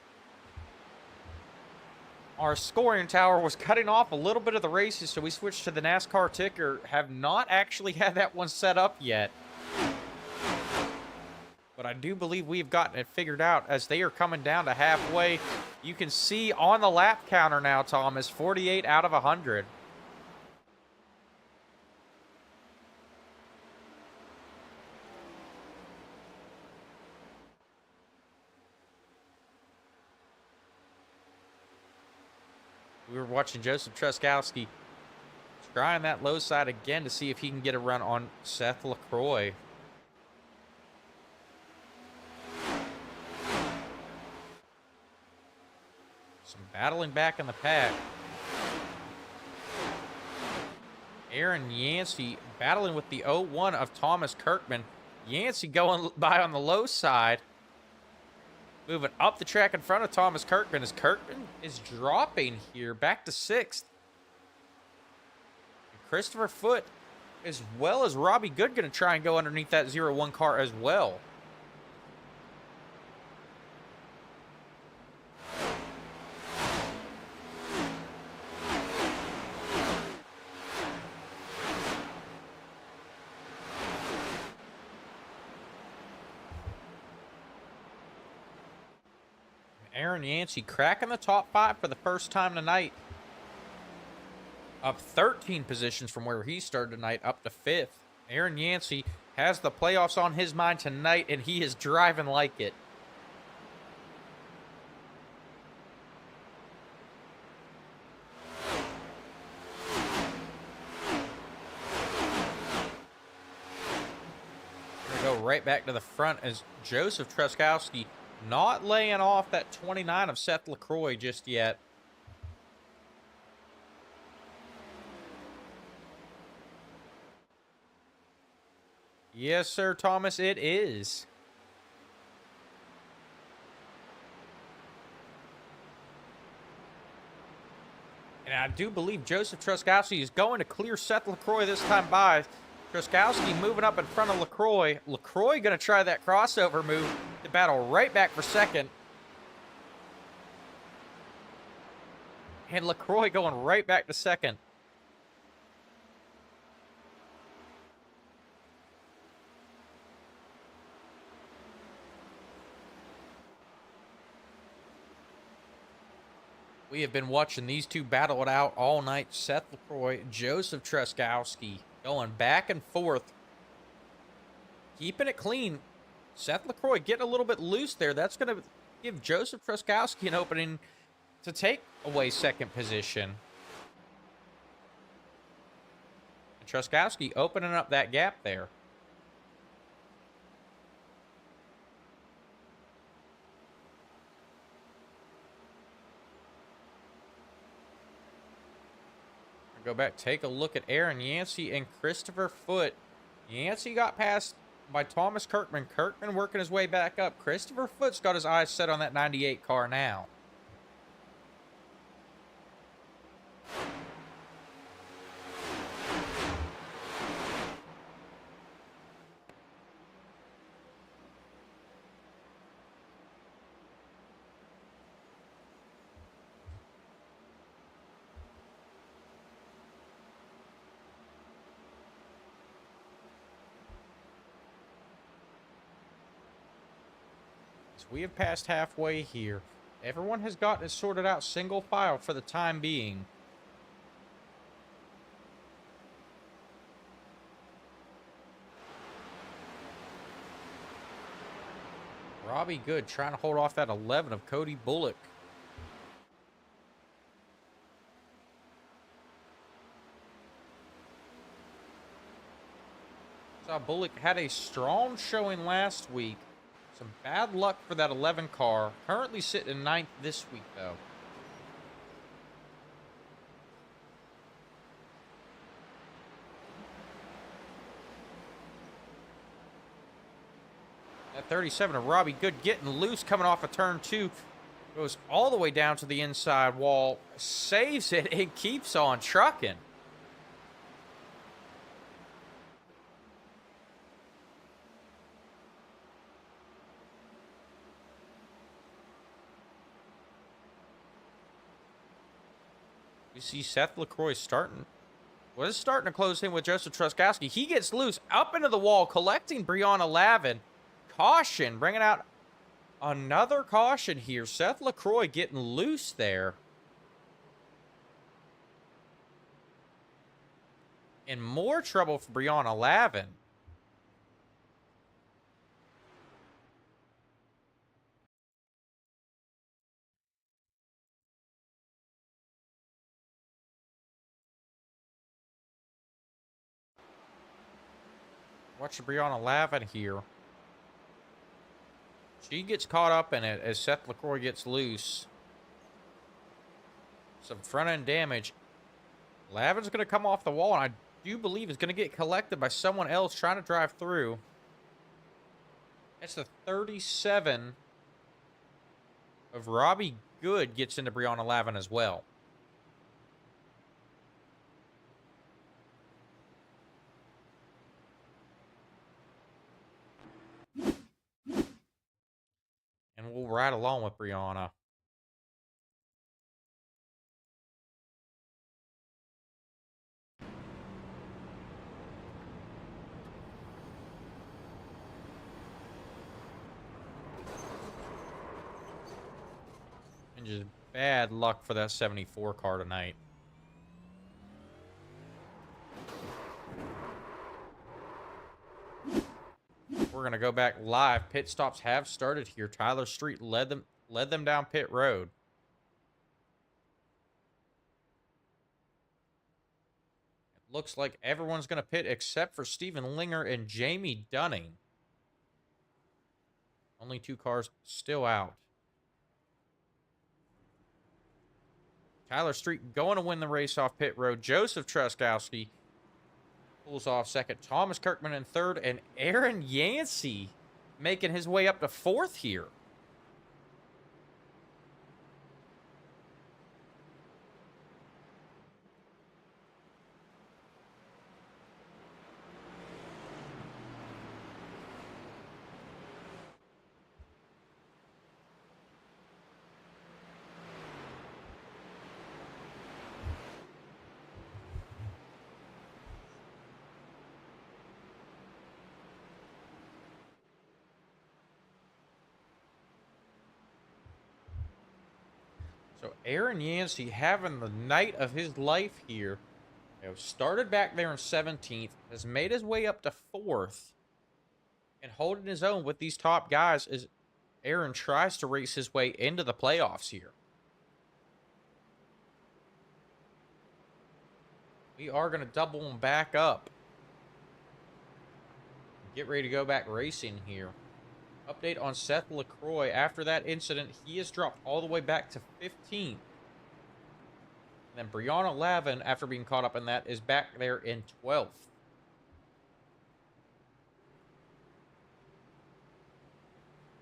Our scoring tower was cutting off a little bit of the races, so we switched to the NASCAR ticker. Have not actually had that one set up yet. But I do believe we've gotten it figured out as they are coming down to halfway. You can see on the lap counter now, Thomas, 48 out of 100. We were watching Joseph Truskowski trying that low side again to see if he can get a run on Seth LaCroix. Some battling back in the pack. Aaron Yancey battling with the 0-1 of Thomas Kirkman. Yancey going by on the low side. Moving up the track in front of Thomas Kirkman as Kirkman is dropping here back to 6th. Christopher Foote, as well as Robbie Good, going to try and go underneath that 0-1 car as well. Aaron Yancey cracking the top 5 for the first time tonight. Up 13 positions from where he started tonight, up to 5th. Aaron Yancey has the playoffs on his mind tonight, and he is driving like it. We're going to go right back to the front as Joseph Truskowski not laying off that 29 of Seth LaCroix just yet. Yes, sir, Thomas, it is. And I do believe Joseph Truskowski is going to clear Seth LaCroix this time by. Truskowski moving up in front of LaCroix. LaCroix going to try that crossover move to battle right back for second. And LaCroix going right back to second. We have been watching these two battle it out all night. Seth LaCroix, Joseph Truskowski going back and forth. Keeping it clean. Seth LaCroix getting a little bit loose there. That's going to give Joseph Truskowski an opening to take away second position. And Truskowski opening up that gap there. Go back, take a look at Aaron Yancey and Christopher Foote. Yancey got passed by Thomas Kirkman. Kirkman working his way back up. Christopher Foote's got his eyes set on that 98 car now. We have passed halfway here. Everyone has gotten it sorted out single file for the time being. Robbie Good trying to hold off that 11 of Cody Bullock. Saw Bullock had a strong showing last week. Some bad luck for that 11 car. Currently sitting in 9th this week, though. That 37 of Robbie Good getting loose coming off of turn 2. Goes all the way down to the inside wall. Saves it and keeps on trucking. You see Seth LaCroix starting to close in with Joseph Truskowski. He gets loose up into the wall, collecting Breonna Lavin. Caution, bringing out another caution here. Seth LaCroix getting loose there. And more trouble for Breonna Lavin. Watch Breonna Lavin here. She gets caught up in it as Seth LaCroix gets loose. Some front end damage. Lavin's going to come off the wall, and I do believe is going to get collected by someone else trying to drive through. That's the 37 of Robbie Good gets into Brianna Lavin as well. And we'll ride along with Brianna. And just bad luck for that 74 car tonight. We're going to go back live. Pit stops have started here. Tyler Street led them down pit road. It looks like everyone's going to pit except for Steven Linger and Jamie Dunning. Only 2 cars still out. Tyler Street going to win the race off pit road. Joseph Truskowski pulls off second. Thomas Kirkman in third. And Aaron Yancey making his way up to fourth here. So Aaron Yancey having the night of his life here. Started back there in 17th, has made his way up to 4th, and holding his own with these top guys as Aaron tries to race his way into the playoffs here. We are going to double him back up. Get ready to go back racing here. Update on Seth LaCroix. After that incident, he has dropped all the way back to 15th. And then Brianna Lavin, after being caught up in that, is back there in 12th.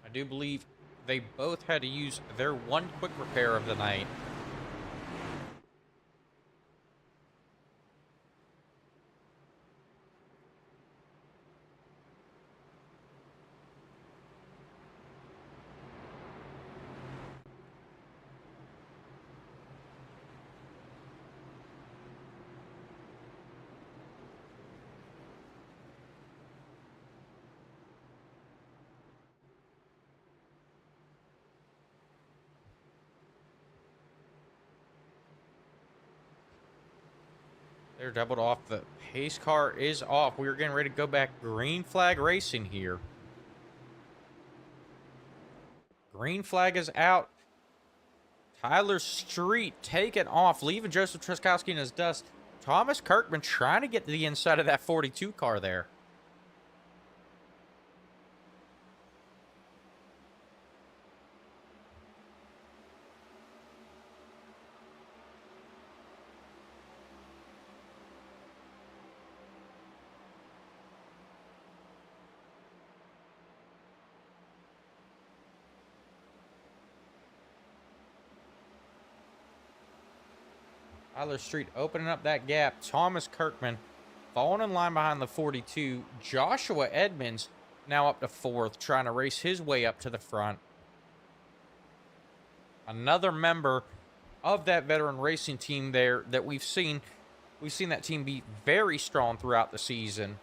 I do believe they both had to use their one quick repair of the night. They're doubled off. The pace car is off. We're getting ready to go back green flag racing here. Green flag is out. Tyler Street taking off, leaving Joseph Truskowski in his dust. Thomas Kirkman trying to get to the inside of that 42 car there. Tyler Street opening up that gap. Thomas Kirkman falling in line behind the 42. Joshua Edmonds now up to 4th, trying to race his way up to the front. Another member of that veteran racing team there that we've seen that team be very strong throughout the season.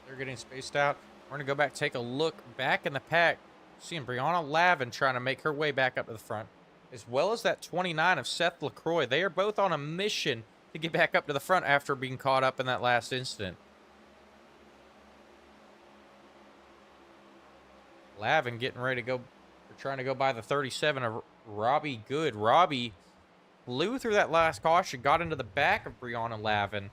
They're getting spaced out. We're going to go back, take a look back in the pack. Seeing Brianna Lavin trying to make her way back up to the front, as well as that 29 of Seth LaCroix. They are both on a mission to get back up to the front after being caught up in that last incident. Lavin getting ready to go. They're trying to go by the 37 of Robbie Good. Robbie blew through that last caution, got into the back of Brianna Lavin.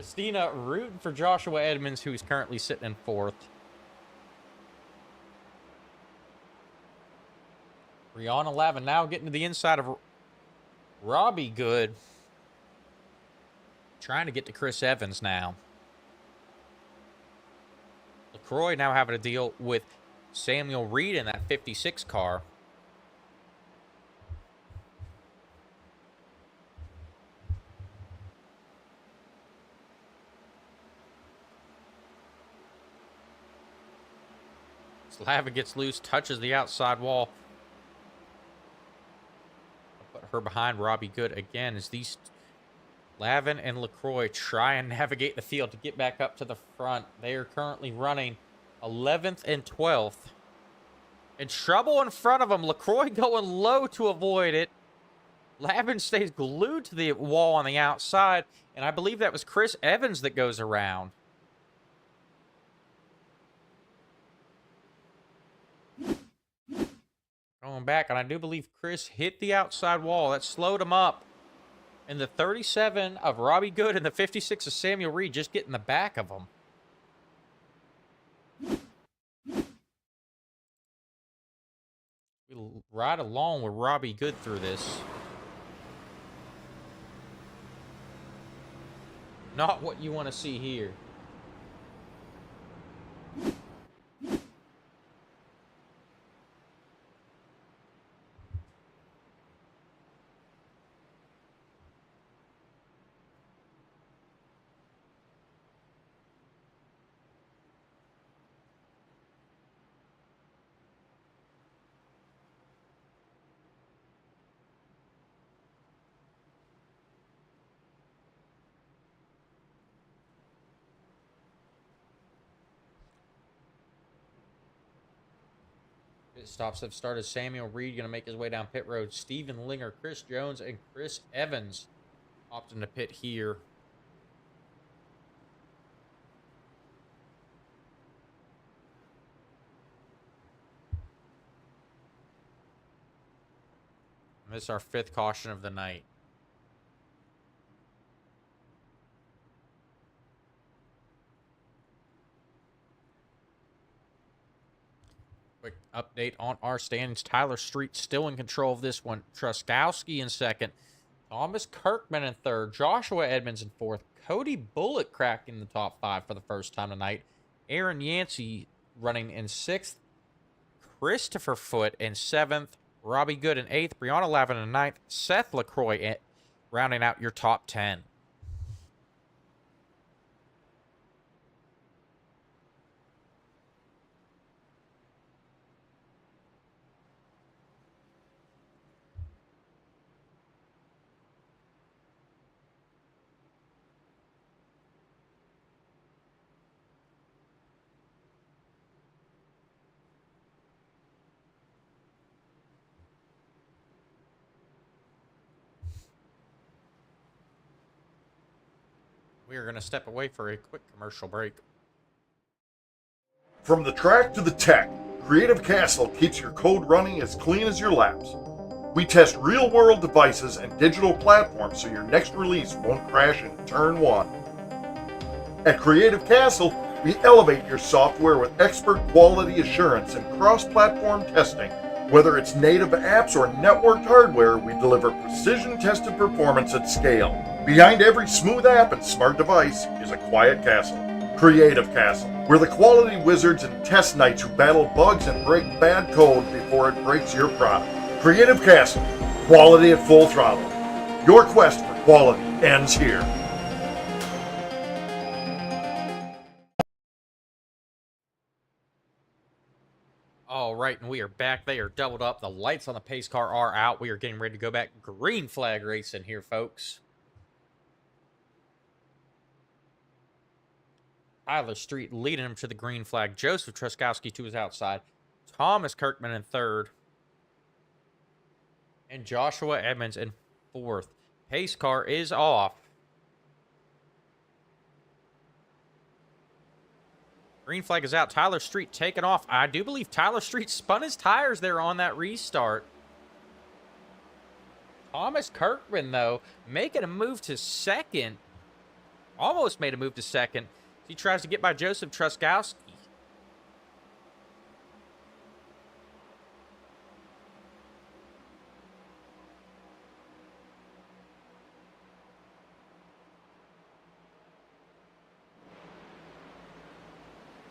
Christina rooting for Joshua Edmonds, who's currently sitting in 4th. Brianna Lavin now getting to the inside of Robbie Good. Trying to get to Chris Evans now. LaCroix now having to deal with Samuel Reed in that 56 car. Lavin gets loose, touches the outside wall. Put her behind Robbie Good again as these Lavin and LaCroix try and navigate the field to get back up to the front. They are currently running 11th and 12th. In trouble in front of them. LaCroix going low to avoid it. Lavin stays glued to the wall on the outside. And I believe that was Chris Evans that goes around. Going back, and I do believe Chris hit the outside wall. That slowed him up. And the 37 of Robbie Good and the 56 of Samuel Reed just get in the back of him. We'll ride along with Robbie Good through this. Not what you want to see here. Pit stops have started. Samuel Reed going to make his way down pit road. Steven Linger, Chris Jones, and Chris Evans opting to pit here. And this is our 5th caution of the night. Quick update on our standings. Tyler Street still in control of this one. Truskowski in 2nd. Thomas Kirkman in 3rd. Joshua Edmonds in 4th. Cody Bullock cracking the top 5 for the first time tonight. Aaron Yancey running in 6th. Christopher Foote in 7th. Robbie Good in 8th. Brianna Lavin in 9th. Seth LaCroix rounding out your top 10. We are going to step away for a quick commercial break. From the track to the tech, Creative Castle keeps your code running as clean as your laps. We test real-world devices and digital platforms so your next release won't crash in turn 1. At Creative Castle, we elevate your software with expert quality assurance and cross-platform testing. Whether it's native apps or networked hardware, we deliver precision-tested performance at scale. Behind every smooth app and smart device is a quiet castle. Creative Castle. We're the quality wizards and test knights who battle bugs and break bad code before it breaks your product. Creative Castle. Quality at full throttle. Your quest for quality ends here. All right, and we are back. They are doubled up. The lights on the pace car are out. We are getting ready to go back green flag racing here, folks. Tyler Street leading him to the green flag. Joseph Truskowski to his outside. Thomas Kirkman in 3rd. And Joshua Edmonds in 4th. Pace car is off. Green flag is out. Tyler Street taking off. I do believe Tyler Street spun his tires there on that restart. Thomas Kirkman, though, making a move to 2nd. Almost made a move to second. He tries to get by Joseph Truskowski.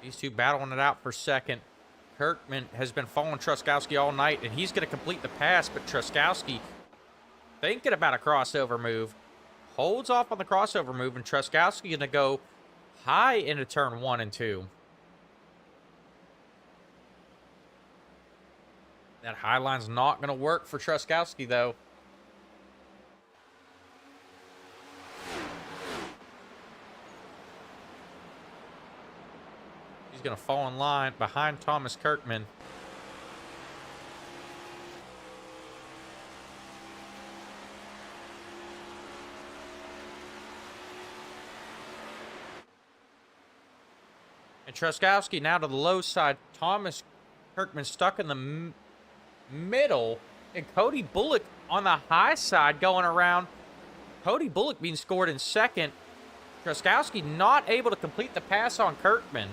These two battling it out for second. Kirkman has been following Truskowski all night, and he's going to complete the pass, but Truskowski, thinking about a crossover move, holds off on the crossover move, and Truskowski going to go high into turn 1 and 2. That high line's not going to work for Truskowski, though. He's going to fall in line behind Thomas Kirkman. And Truskowski now to the low side. Thomas Kirkman stuck in the middle. And Cody Bullock on the high side going around. Cody Bullock being scored in second. Truskowski not able to complete the pass on Kirkman.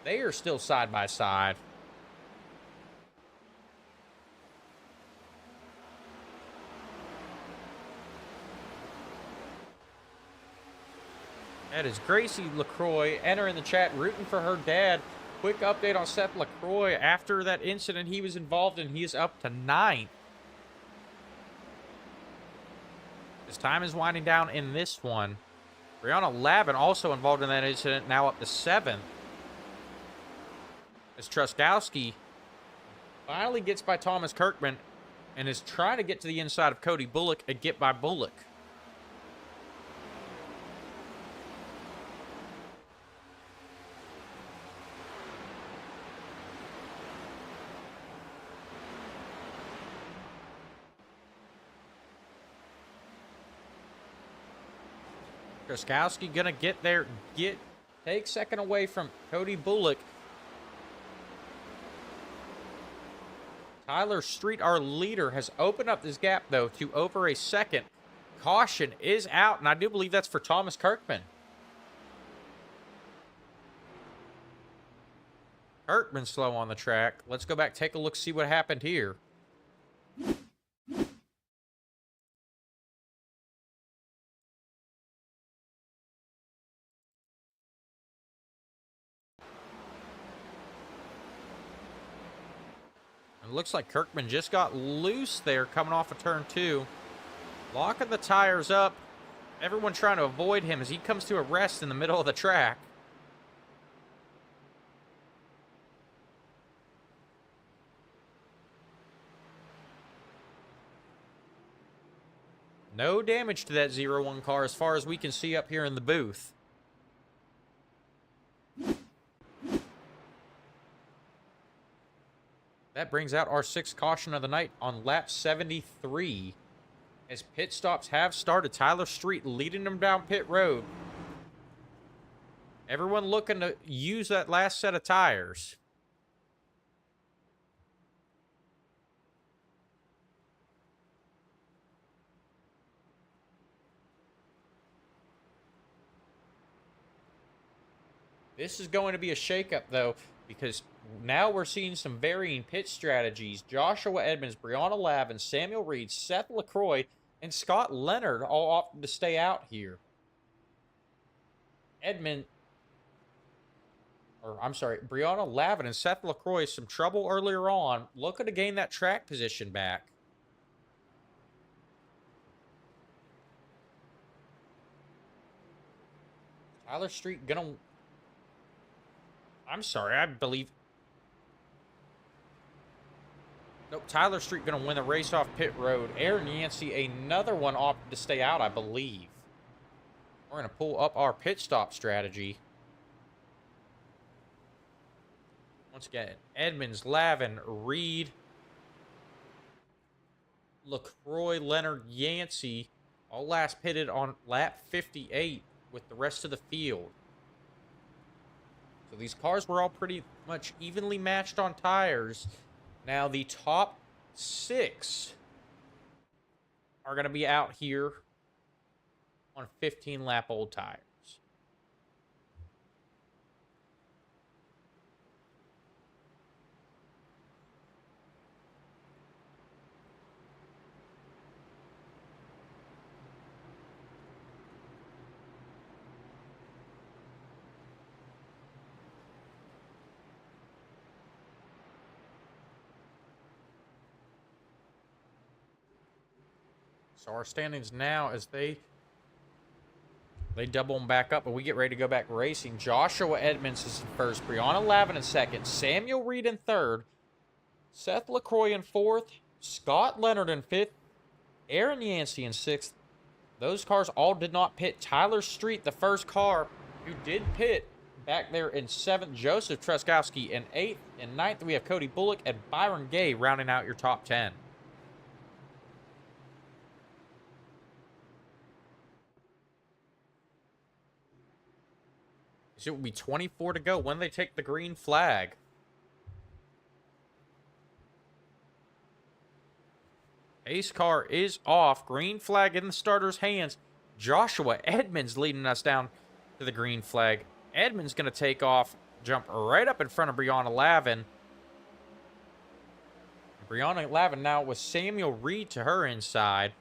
They are still side by side. That is Gracie LaCroix entering the chat, rooting for her dad. Quick update on Seth LaCroix. After that incident he was involved in, he is up to 9th. His time is winding down in this one. Brianna Lavin also involved in that incident, now up to 7th. As Truskowski finally gets by Thomas Kirkman and is trying to get to the inside of Cody Bullock and get by Bullock. Truskowski gonna get there, take second away from Cody Bullock. Tyler Street, our leader, has opened up this gap, though, to over a second. Caution is out, and I do believe that's for Thomas Kirkman. Kirkman slow on the track. Let's go back, take a look, see what happened here. Looks like Kirkman just got loose there coming off of turn 2. Locking the tires up. Everyone trying to avoid him as he comes to a rest in the middle of the track. No damage to that 0-1 car as far as we can see up here in the booth. That brings out our 6th caution of the night on lap 73. As pit stops have started, Tyler Street leading them down pit road. Everyone looking to use that last set of tires. This is going to be a shakeup, though, because now we're seeing some varying pit strategies. Joshua Edmonds, Brianna Lavin, Samuel Reed, Seth LaCroix, and Scott Leonard all opted to stay out here. Brianna Lavin and Seth LaCroix, some trouble earlier on, looking to gain that track position back. Tyler Street gonna... I believe... Nope, Tyler Street going to win the race off pit road. Aaron Yancey, another one opted to stay out, I believe. We're going to pull up our pit stop strategy. Once again, Edmonds, Lavin, Reed, LaCroix, Leonard, Yancey, all last pitted on lap 58 with the rest of the field. So these cars were all pretty much evenly matched on tires. Now, the top 6 are going to be out here on 15-lap old tires. So our standings now as they double them back up, and we get ready to go back racing. Joshua Edmonds is in first, Brianna Lavin in second, Samuel Reed in third, Seth LaCroix in fourth, Scott Leonard in fifth, Aaron Yancey in sixth. Those cars all did not pit. Tyler Street, the first car who did pit, back there in seventh. Joseph Truskowski in eighth. In ninth, we have Cody Bullock and Byron Gay rounding out your top 10. It will be 24 to go when they take the green flag. Ace car is off. Green flag in the starter's hands. Joshua Edmonds leading us down to the green flag. Edmonds going to take off, jump right up in front of Brianna Lavin. Brianna Lavin now with Samuel Reed to her inside.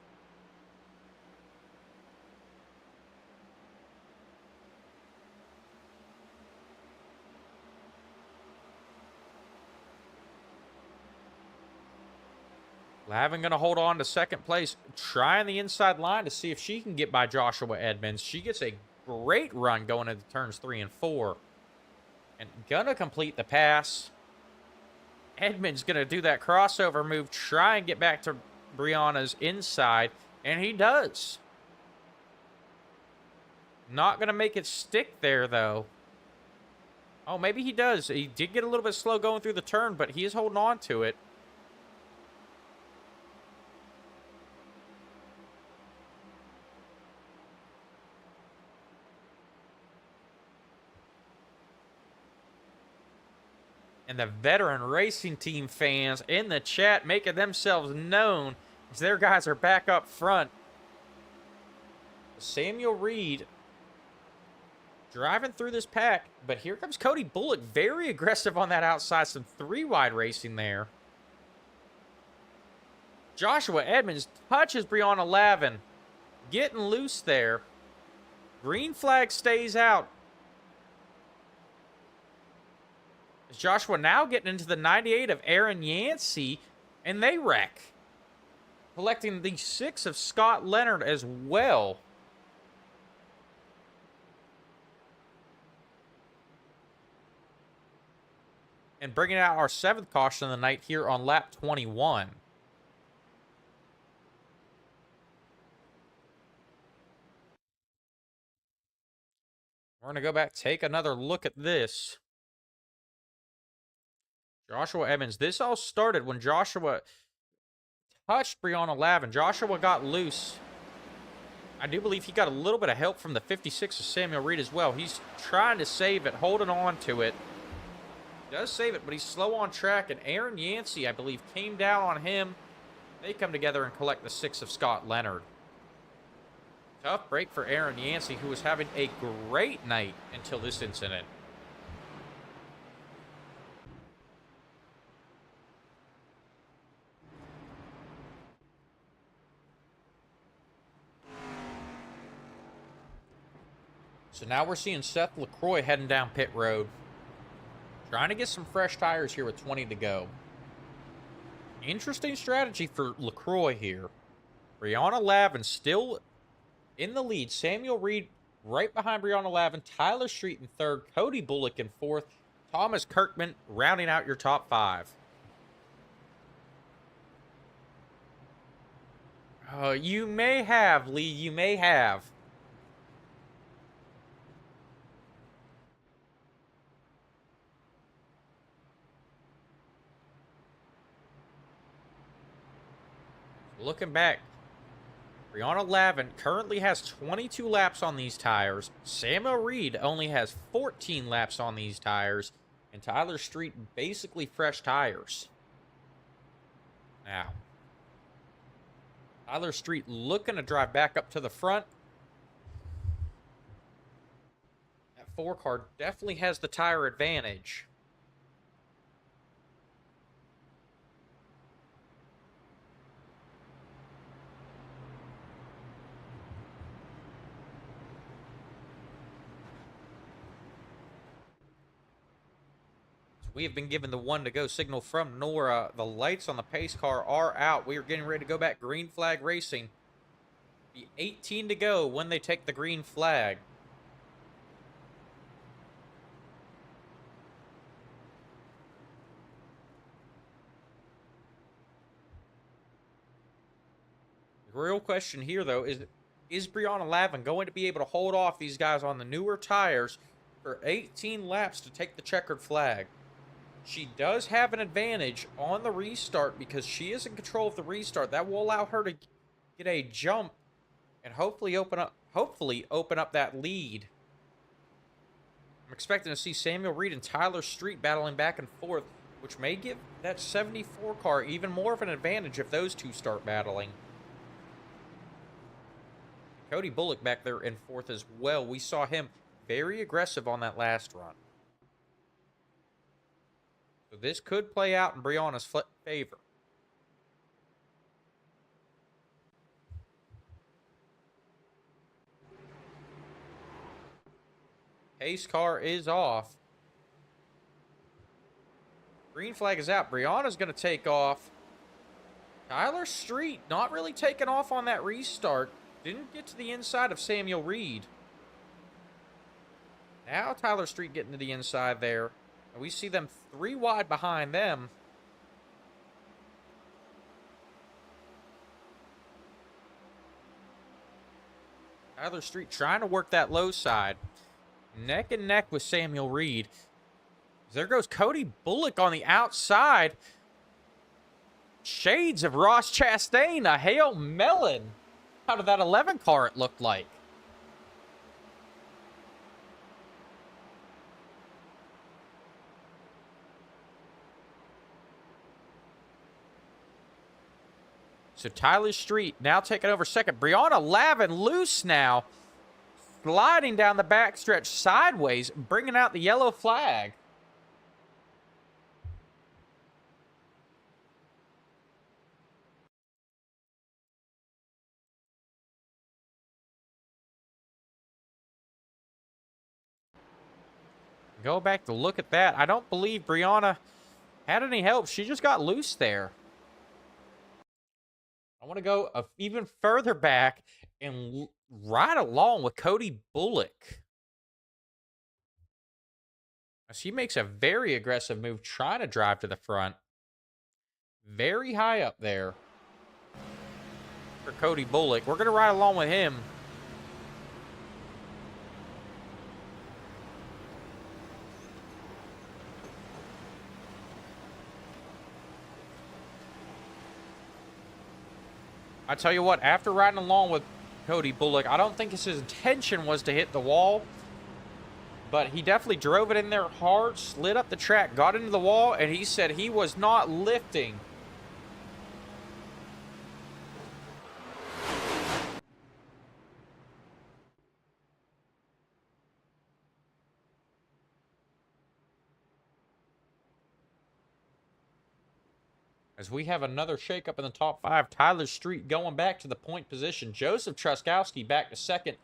Lavin going to hold on to second place, trying the inside line to see if she can get by Joshua Edmonds. She gets a great run going into turns 3 and 4. And going to complete the pass. Edmonds going to do that crossover move, try and get back to Brianna's inside, and he does. Not going to make it stick there, though. Oh, maybe he does. He did get a little bit slow going through the turn, but he is holding on to it. And the veteran racing team fans in the chat making themselves known as their guys are back up front. Samuel Reed driving through this pack, but here comes Cody Bullock, very aggressive on that outside, some 3-wide racing there. Joshua Edmonds touches Brianna Lavin, getting loose there. Green flag stays out. Joshua now getting into the 98 of Aaron Yancey, and they wreck. Collecting the 6 of Scott Leonard as well. And bringing out our 7th caution of the night here on lap 21. We're going to go back, take another look at this. Joshua Edmonds. This all started when Joshua touched Brianna Lavin. Joshua got loose. I do believe he got a little bit of help from the 56 of Samuel Reed as well. He's trying to save it, holding on to it. He does save it, but he's slow on track. And Aaron Yancey, I believe, came down on him. They come together and collect the 6 of Scott Leonard. Tough break for Aaron Yancey, who was having a great night until this incident. So now we're seeing Seth LaCroix heading down pit road. Trying to get some fresh tires here with 20 to go. Interesting strategy for LaCroix here. Brianna Lavin still in the lead. Samuel Reed right behind Brianna Lavin. Tyler Street in third. Cody Bullock in fourth. Thomas Kirkman rounding out your top 5. You may have, Lee. You may have. Looking back, Brianna Lavin currently has 22 laps on these tires. Samuel Reed only has 14 laps on these tires. And Tyler Street basically fresh tires. Now, Tyler Street looking to drive back up to the front. 74 car definitely has the tire advantage. We have been given the 1 to go signal from NORA. The lights on the pace car are out. We are getting ready to go back green flag racing. Be 18 to go when they take the green flag. The real question here, though, is Brianna Lavin going to be able to hold off these guys on the newer tires for 18 laps to take the checkered flag? She does have an advantage on the restart because she is in control of the restart. That will allow her to get a jump and hopefully open up that lead. I'm expecting to see Samuel Reed and Tyler Street battling back and forth, which may give that 74 car even more of an advantage if those two start battling. Cody Bullock back there in fourth as well. We saw him very aggressive on that last run. So this could play out in Brianna's favor. Pace car is off. Green flag is out. Brianna's going to take off. Tyler Street not really taking off on that restart. Didn't get to the inside of Samuel Reed. Now Tyler Street getting to the inside there. And we see them 3 wide behind them. Tyler Street trying to work that low side. Neck and neck with Samuel Reed. There goes Cody Bullock on the outside. Shades of Ross Chastain. A Hail Melon out of that 11 car, it looked like. So Tyler Street now taking over second. Brianna Lavin loose now. Sliding down the backstretch sideways, bringing out the yellow flag. Go back to look at that. I don't believe Brianna had any help. She just got loose there. I want to go even further back and ride along with Cody Bullock. She makes a very aggressive move trying to drive to the front. Very high up there for Cody Bullock. We're going to ride along with him. I tell you what, after riding along with Cody Bullock, I don't think his intention was to hit the wall, but he definitely drove it in there hard, slid up the track, got into the wall, and he said he was not lifting. As we have another shakeup in the top 5. Tyler Street going back to the point position. Joseph Truskowski back to second.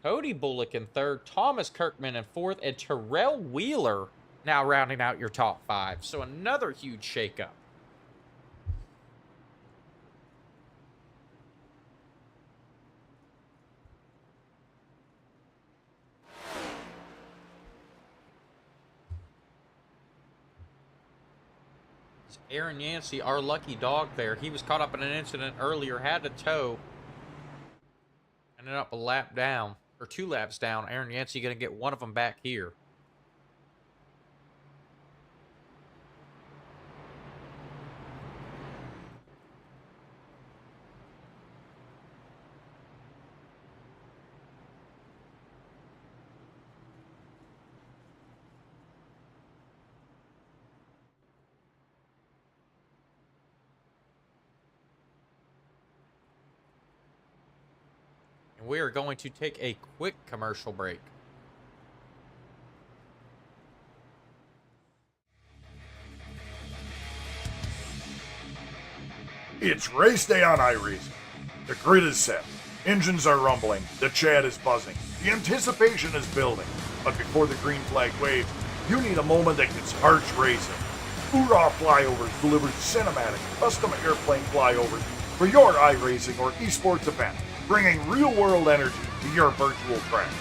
Cody Bullock in third. Thomas Kirkman in fourth. And Terrell Wheeler now rounding out your top 5. So another huge shakeup. Aaron Yancey, our lucky dog there. He was caught up in an incident earlier, had to tow. Ended up a lap down, or 2 laps down. Aaron Yancey going to get one of them back here. And we are going to take a quick commercial break. It's race day on iRacing. The grid is set. Engines are rumbling. The chat is buzzing. The anticipation is building. But before the green flag waves, you need a moment that gets hearts racing. Hoorah Flyovers delivers cinematic, custom airplane flyovers for your iRacing or esports event, bringing real-world energy to your virtual track.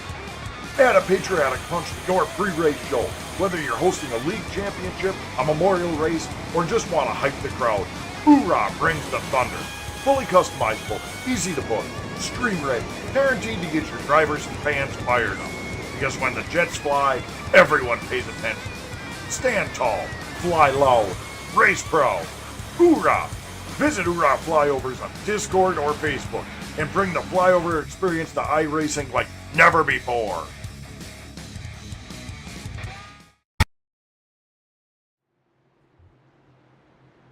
Add a patriotic punch to your pre-race show. Whether you're hosting a league championship, a memorial race, or just want to hype the crowd, Hoorah brings the thunder. Fully customizable, easy to book, stream ready, guaranteed to get your drivers and fans fired up. Because when the jets fly, everyone pays attention. Stand tall, fly loud, race proud. Hoorah! Visit Hoorah Flyovers on Discord or Facebook and bring the flyover experience to iRacing like never before.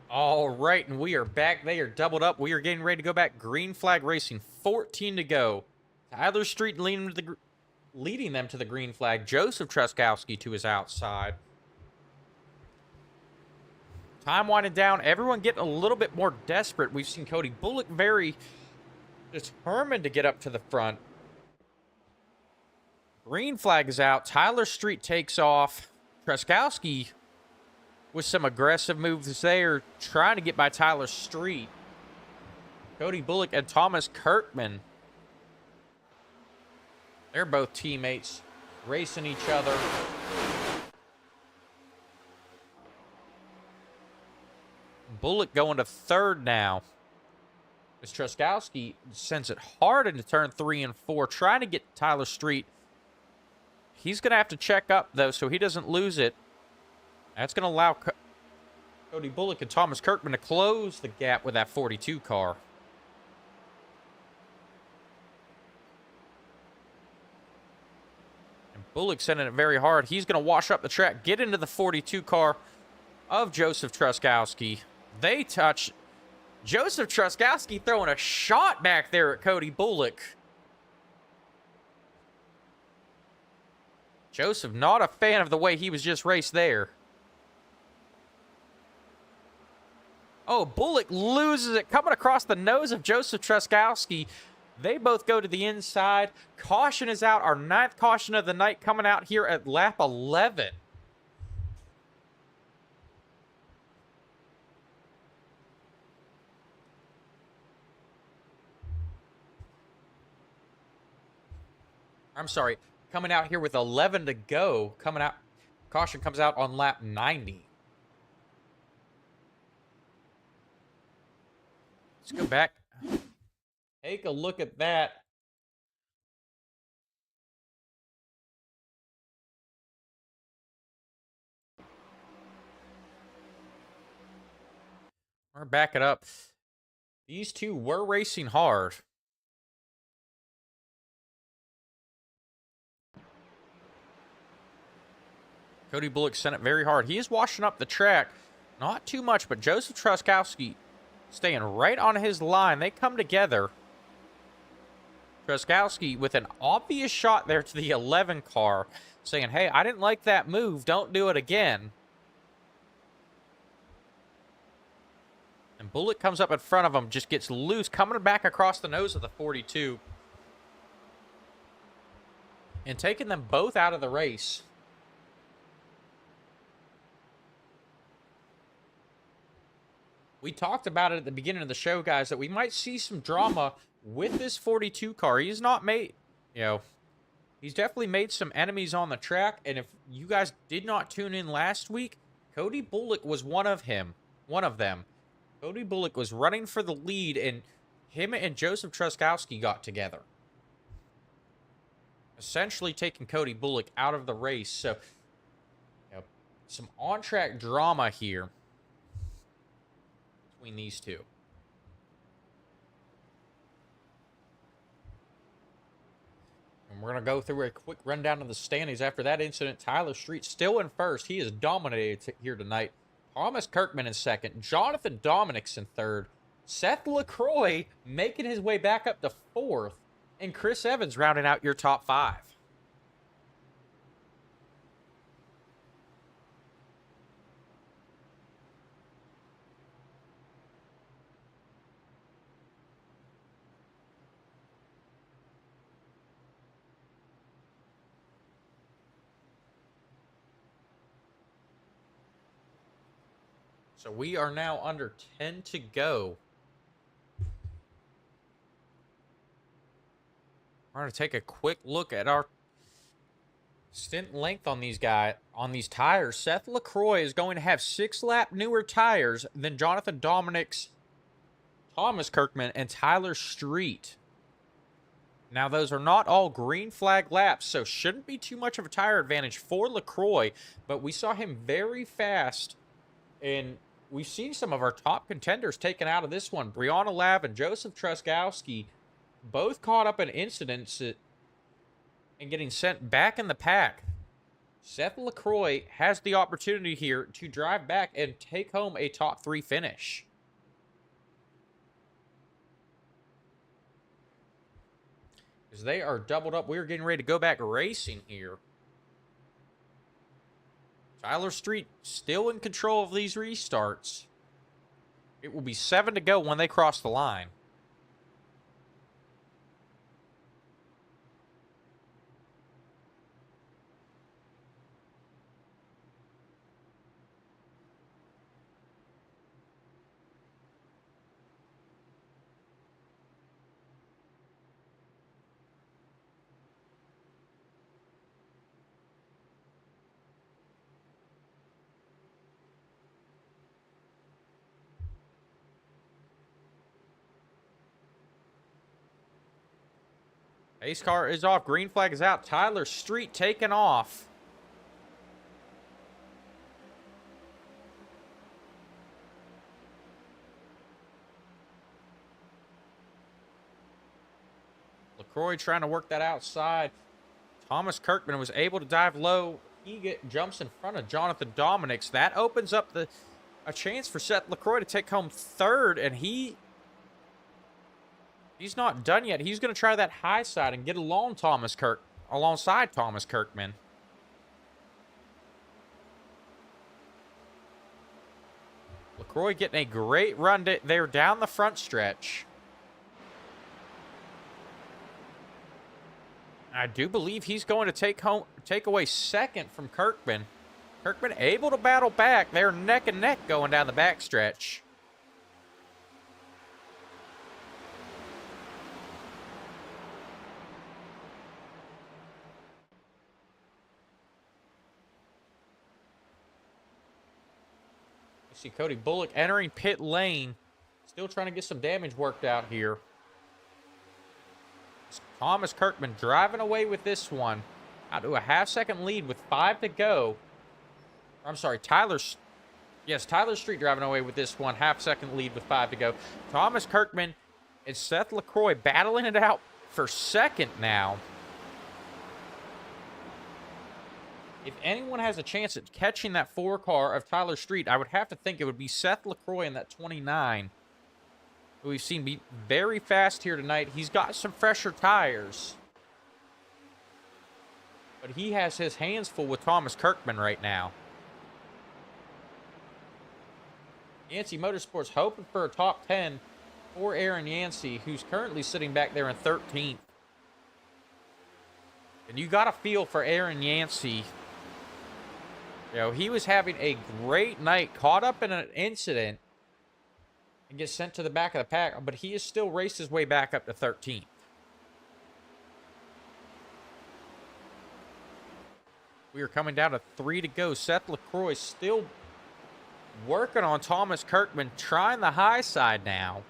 All right, and we are back. They are doubled up. We are getting ready to go back. Green flag racing, 14 to go. Tyler Street leading them to the green flag. Joseph Truskowski to his outside. Time winding down. Everyone getting a little bit more desperate. We've seen Cody Bullock very determined to get up to the front. Green flag is out. Tyler Street takes off. Truskowski with some aggressive moves there, trying to get by Tyler Street. Cody Bullock and Thomas Kirkman. They're both teammates, racing each other. Bullock going to third now. As Truskowski sends it hard into turn 3 and 4, trying to get Tyler Street. He's going to have to check up, though, so he doesn't lose it. That's going to allow Cody Bullock and Thomas Kirkman to close the gap with that 42 car. And Bullock sending it very hard. He's going to wash up the track, get into the 42 car of Joseph Truskowski. They touch. Joseph Truskowski throwing a shot back there at Cody Bullock. Joseph not a fan of the way he was just raced there. Oh, Bullock loses it, coming across the nose of Joseph Truskowski. They both go to the inside. Caution is out. Our 9th caution of the night coming out here at lap 11. I'm sorry, coming out here with 11 to go. Caution comes out on lap 90. Let's go back. Take a look at that. We're backing up. These two were racing hard. Cody Bullock sent it very hard. He is washing up the track. Not too much, but Joseph Truskowski staying right on his line. They come together. Truskowski with an obvious shot there to the 11 car, saying, hey, I didn't like that move. Don't do it again. And Bullock comes up in front of him, just gets loose, coming back across the nose of the 42. And taking them both out of the race. We talked about it at the beginning of the show, guys, that we might see some drama with this 42 car. He's not made, he's definitely made some enemies on the track. And if you guys did not tune in last week, Cody Bullock was one of them. Cody Bullock was running for the lead, and him and Joseph Truskowski got together, essentially taking Cody Bullock out of the race. So, some on-track drama here between these two. And we're going to go through a quick rundown of the standings after that incident. Tyler Street still in first. He is dominated here tonight. Thomas Kirkman in second. Jonathan Dominick's in third. Seth LaCroix making his way back up to fourth. And Chris Evans rounding out your top 5. So we are now under 10 to go. We're going to take a quick look at our stint length on these tires. Seth LaCroix is going to have 6-lap newer tires than Jonathan Dominic's, Thomas Kirkman, and Tyler Street. Now, those are not all green flag laps, so shouldn't be too much of a tire advantage for LaCroix, but we saw him very fast, and we've seen some of our top contenders taken out of this one. Brianna Lav and Joseph Truskowski both caught up in incidents and getting sent back in the pack. Seth LaCroix has the opportunity here to drive back and take home a top 3 finish. As they are doubled up, we're getting ready to go back racing here. Tyler Street still in control of these restarts. It will be 7 to go when they cross the line. Pace car is off. Green flag is out. Tyler Street taken off. LaCroix trying to work that outside. Thomas Kirkman was able to dive low. He jumps in front of Jonathan Dominics. That opens up a chance for Seth LaCroix to take home 3rd, and he's not done yet. He's going to try that high side and get alongside Thomas Kirkman. LaCroix getting a great run there down the front stretch. I do believe he's going to take away 2nd from Kirkman. Kirkman able to battle back. They're neck and neck going down the back stretch. You see Cody Bullock entering pit lane. Still trying to get some damage worked out here. Thomas Kirkman driving away with this one. Out to a half-second lead with 5 to go. I'm sorry, Tyler Street driving away with this one. Half-second lead with 5 to go. Thomas Kirkman and Seth LaCroix battling it out for 2nd now. If anyone has a chance at catching that 4 car of Tyler Street, I would have to think it would be Seth LaCroix in that 29. Who we've seen be very fast here tonight. He's got some fresher tires. But he has his hands full with Thomas Kirkman right now. Yancey Motorsports hoping for a top 10 for Aaron Yancey, who's currently sitting back there in 13th. And you got a feel for Aaron Yancey. You know, he was having a great night, caught up in an incident, and gets sent to the back of the pack, but he has still raced his way back up to 13th. We are coming down to 3 to go. Seth LaCroix still working on Thomas Kirkman, trying the high side now.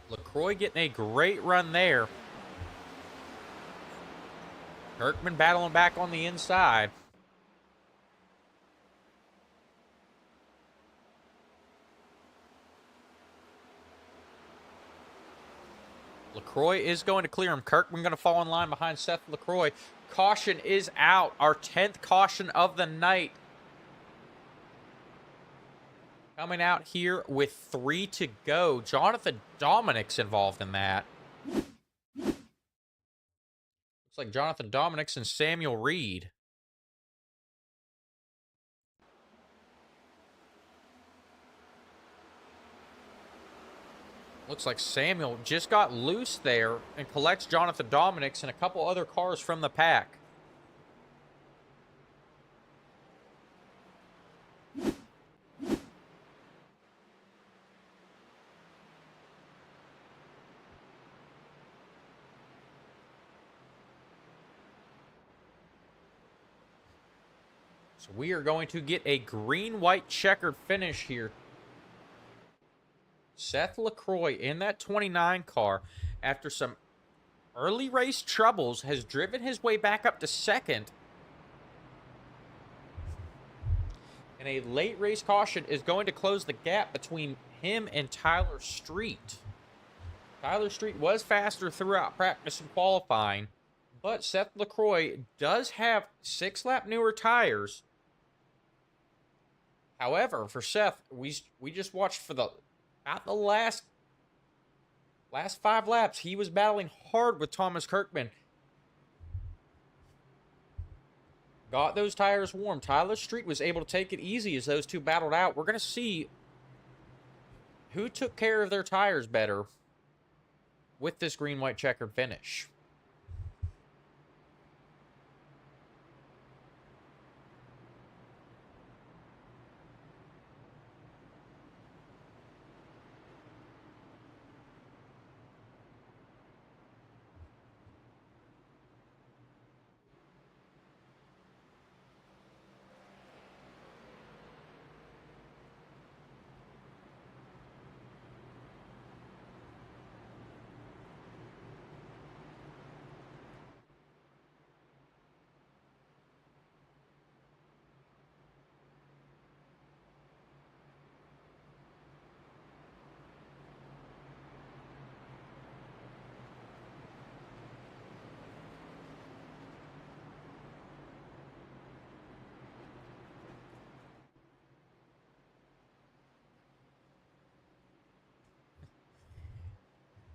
LaCroix getting a great run there. Kirkman battling back on the inside. LaCroix is going to clear him. Kirkman going to fall in line behind Seth LaCroix. Caution is out. Our 10th caution of the night. Coming out here with 3 to go. Jonathan Dominics involved in that. Looks like Jonathan Dominics and Samuel Reed. Looks like Samuel just got loose there and collects Jonathan Dominic's and a couple other cars from the pack. So we are going to get a green-white checkered finish here. Seth LaCroix in that 29 car, after some early race troubles, has driven his way back up to second. And a late race caution is going to close the gap between him and Tyler Street. Tyler Street was faster throughout practice and qualifying, but Seth LaCroix does have 6-lap newer tires. However, for Seth, we just watched for the last 5 laps, he was battling hard with Thomas Kirkman. Got those tires warm. Tyler Street was able to take it easy as those two battled out. We're going to see who took care of their tires better with this green-white checkered finish.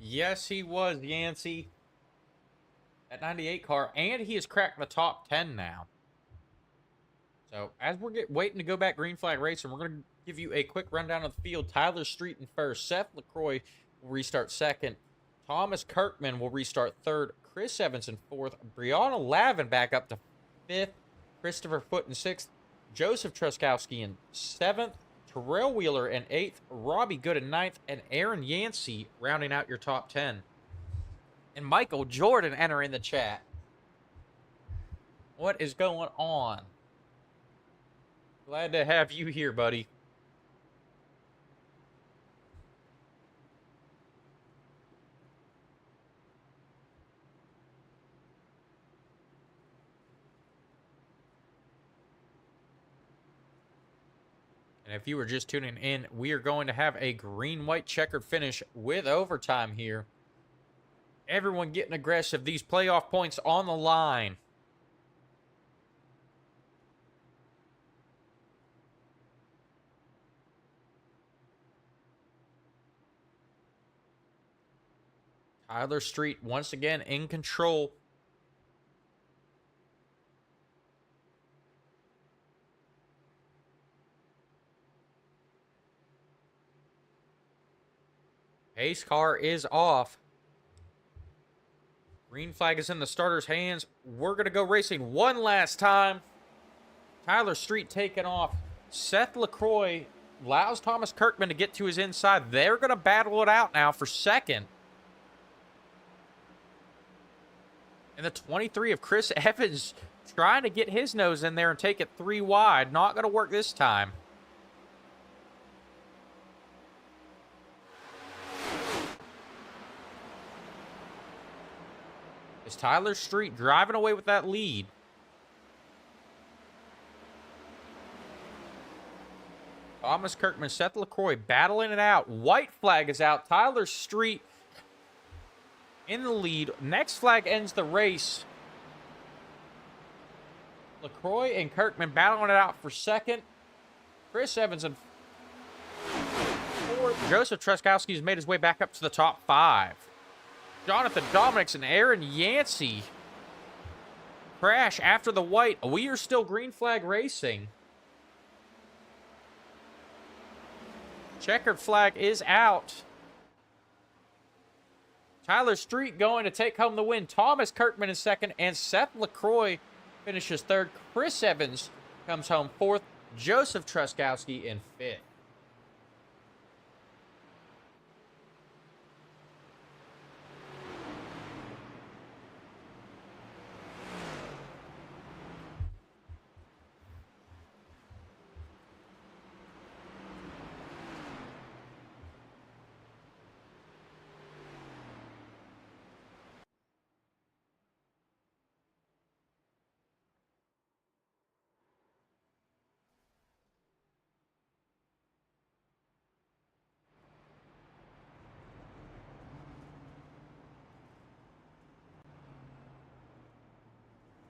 Yes, he was, Yancey. That 98 car, and he has cracked the top 10 now. So, as we're waiting to go back green flag racing, we're going to give you a quick rundown of the field. Tyler Street in first. Seth LaCroix will restart second. Thomas Kirkman will restart third. Chris Evans in fourth. Brianna Lavin back up to fifth. Christopher Foote in sixth. Joseph Truskowski in seventh. Terrell Wheeler in 8th, Robbie Good in 9th, and Aaron Yancey rounding out your top 10. And Michael Jordan entering the chat. What is going on? Glad to have you here, buddy. And if you were just tuning in, we are going to have a green-white checkered finish with overtime here. Everyone getting aggressive. These playoff points on the line. Tyler Street once again in control. Pace car is off. Green flag is in the starter's hands. We're going to go racing one last time. Tyler Street taking off. Seth LaCroix allows Thomas Kirkman to get to his inside. They're going to battle it out now for second. And the 23 of Chris Evans trying to get his nose in there and take it 3 wide. Not going to work this time. Is Tyler Street driving away with that lead? Thomas Kirkman, Seth LaCroix battling it out. White flag is out. Tyler Street in the lead. Next flag ends the race. LaCroix and Kirkman battling it out for second. Chris Evans in fourth. Joseph Truskowski has made his way back up to the top 5. Jonathan Dominic's and Aaron Yancey crash after the white. We are still green flag racing. Checkered flag is out. Tyler Street going to take home the win. Thomas Kirkman in second, and Seth LaCroix finishes third. Chris Evans comes home fourth. Joseph Truskowski in fifth.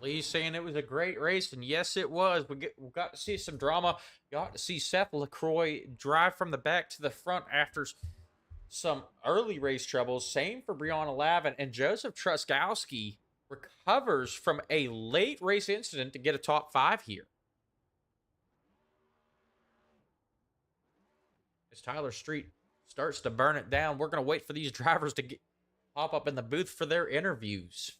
Lee saying it was a great race, and yes, it was. We got to see some drama. Got to see Seth LaCroix drive from the back to the front after some early race troubles. Same for Brianna Lavin, and Joseph Truskowski recovers from a late race incident to get a top 5 here. As Tyler Street starts to burn it down, we're going to wait for these drivers to pop up in the booth for their interviews.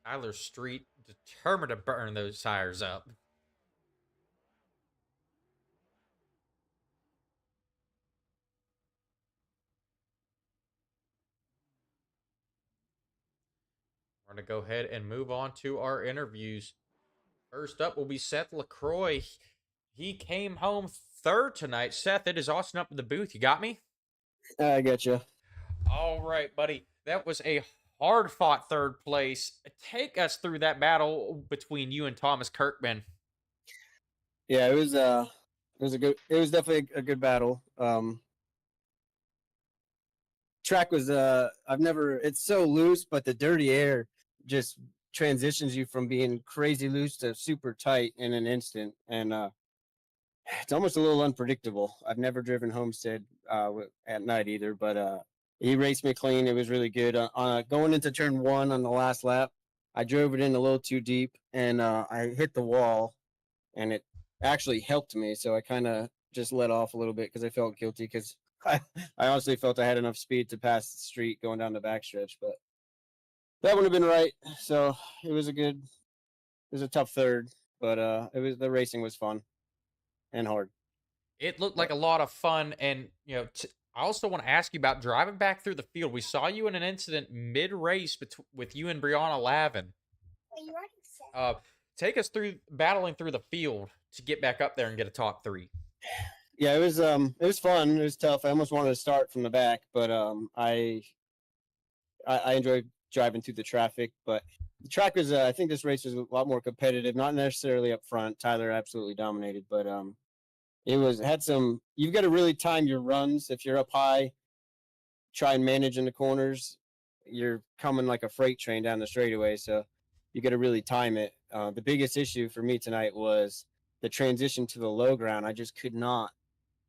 Tyler Street determined to burn those tires up. We're going to go ahead and move on to our interviews. First up will be Seth LaCroix. He came home third tonight. Seth, it is Austin up in the booth. You got me? I got you. All right, buddy. That was a hard-fought third place. Take us through that battle between you and Thomas Kirkman. Yeah, it was definitely a good battle. Track was it's so loose, but the dirty air just transitions you from being crazy loose to super tight in an instant, and it's almost a little unpredictable. I've never driven Homestead at night either, but he raced me clean. It was really good. Going into turn 1 on the last lap, I drove it in a little too deep, and I hit the wall, and it actually helped me. So I kind of just let off a little bit because I felt guilty because I honestly felt I had enough speed to pass the street going down the backstretch, but that would have been right. So it was a tough third, but the racing was fun and hard. It looked like a lot of fun, and I also want to ask you about driving back through the field. We saw you in an incident mid-race with you and Brianna Lavin. Take us through battling through the field to get back up there and get a top 3. Yeah, it was fun. It was tough. I almost wanted to start from the back, but I enjoyed driving through the traffic. But the track was I think this race was a lot more competitive, not necessarily up front. Tyler absolutely dominated, but you've got to really time your runs. If you're up high, try and manage in the corners. You're coming like a freight train down the straightaway, so you got to really time it. The biggest issue for me tonight was the transition to the low ground. I just could not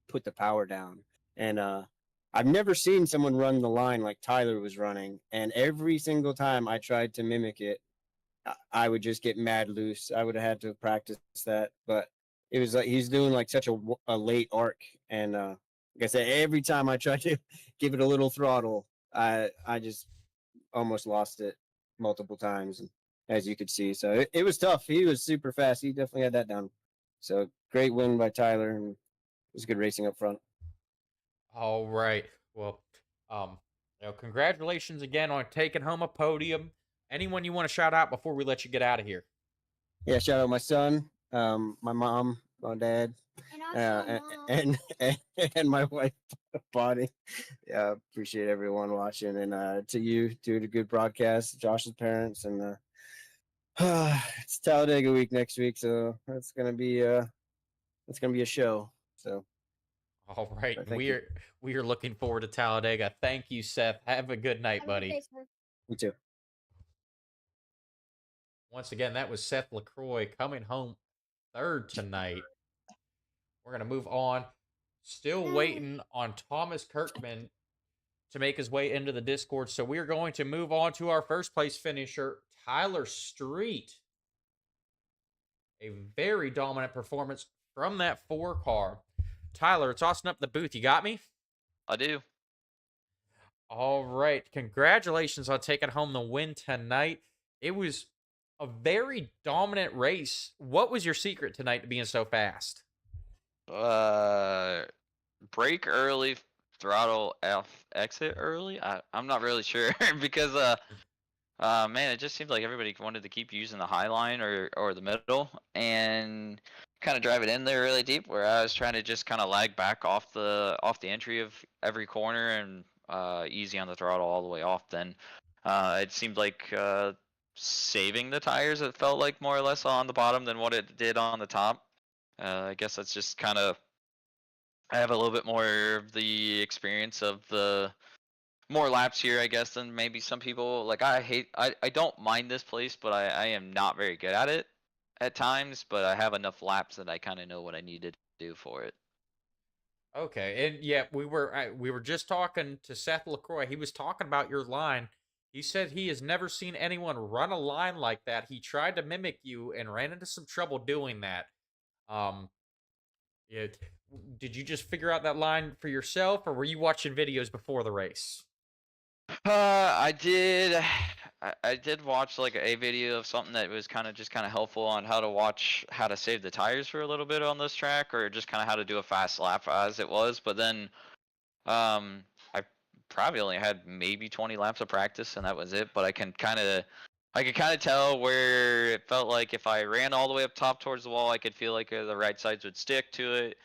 put the power down, and I've never seen someone run the line like Tyler was running, and every single time I tried to mimic it, I would just get mad loose. I would have had to practice that, but it was like he's doing like such a late arc, and like I said, every time I tried to give it a little throttle, I just almost lost it multiple times, as you could see. So it was tough. He was super fast. He definitely had that down. So great win by Tyler, and it was good racing up front. All right. Well, congratulations again on taking home a podium. Anyone you want to shout out before we let you get out of here? Yeah, shout out my son, my mom, my dad, and my wife, Bonnie. Yeah, appreciate everyone watching, and to you, do a good broadcast, Josh's parents, and it's Talladega week next week, so that's gonna be a show. So, all right, we are looking forward to Talladega. Thank you, Seth. Have a good night, buddy. You too. Once again, that was Seth LaCroix coming home third tonight. We're going to move on. Still waiting on Thomas Kirkman to make his way into the Discord. So we are going to move on to our first place finisher, Tyler Street. A very dominant performance from that 4 car. Tyler, tossing up the booth. You got me? I do. All right. Congratulations on taking home the win tonight. It was a very dominant race. What was your secret tonight to being so fast? Brake early, throttle exit early. I'm not really sure because man, it just seemed like everybody wanted to keep using the high line or the middle and kind of drive it in there really deep. Where I was trying to just kind of lag back off the entry of every corner and easy on the throttle all the way off. Then it seemed like saving the tires. It felt like more or less on the bottom than what it did on the top. I guess that's just kind of, I have a little bit more of the experience of the more laps here, I guess, than maybe some people. Like I don't mind this place, but I am not very good at it at times, but I have enough laps that I kind of know what I needed to do for it. Okay, and yeah, we were just talking to Seth LaCroix. He was talking about your line. He said he has never seen anyone run a line like that. He tried to mimic you and ran into some trouble doing that. Yeah, did you just figure out that line for yourself, or were you watching videos before the race? I did. I did watch like a video of something that was kind of helpful on how to save the tires for a little bit on this track, or just kind of how to do a fast lap as it was. But then, I probably only had maybe 20 laps of practice, and that was it. But I could kind of tell where it felt like if I ran all the way up top towards the wall, I could feel like the right sides would stick to it,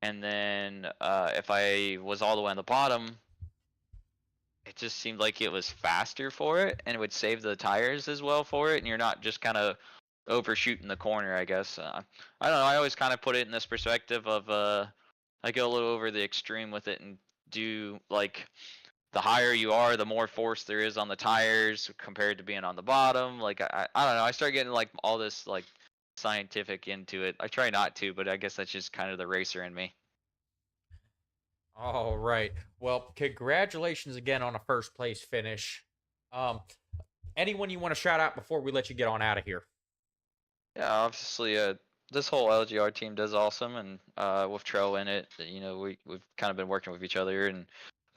and then if I was all the way on the bottom, it just seemed like it was faster for it, and it would save the tires as well for it, and you're not just kind of overshooting the corner, I guess. I don't know. I always kind of put it in this perspective of I go a little over the extreme with it and do like the higher you are, the more force there is on the tires compared to being on the bottom. Like I don't know. I start getting like all this like scientific into it. I try not to, but I guess that's just kind of the racer in me. All right. Well, congratulations again on a first place finish. Anyone you want to shout out before we let you get on out of here? Yeah, obviously, this whole LGR team does awesome, and with Tro in it, you know, we've kind of been working with each other and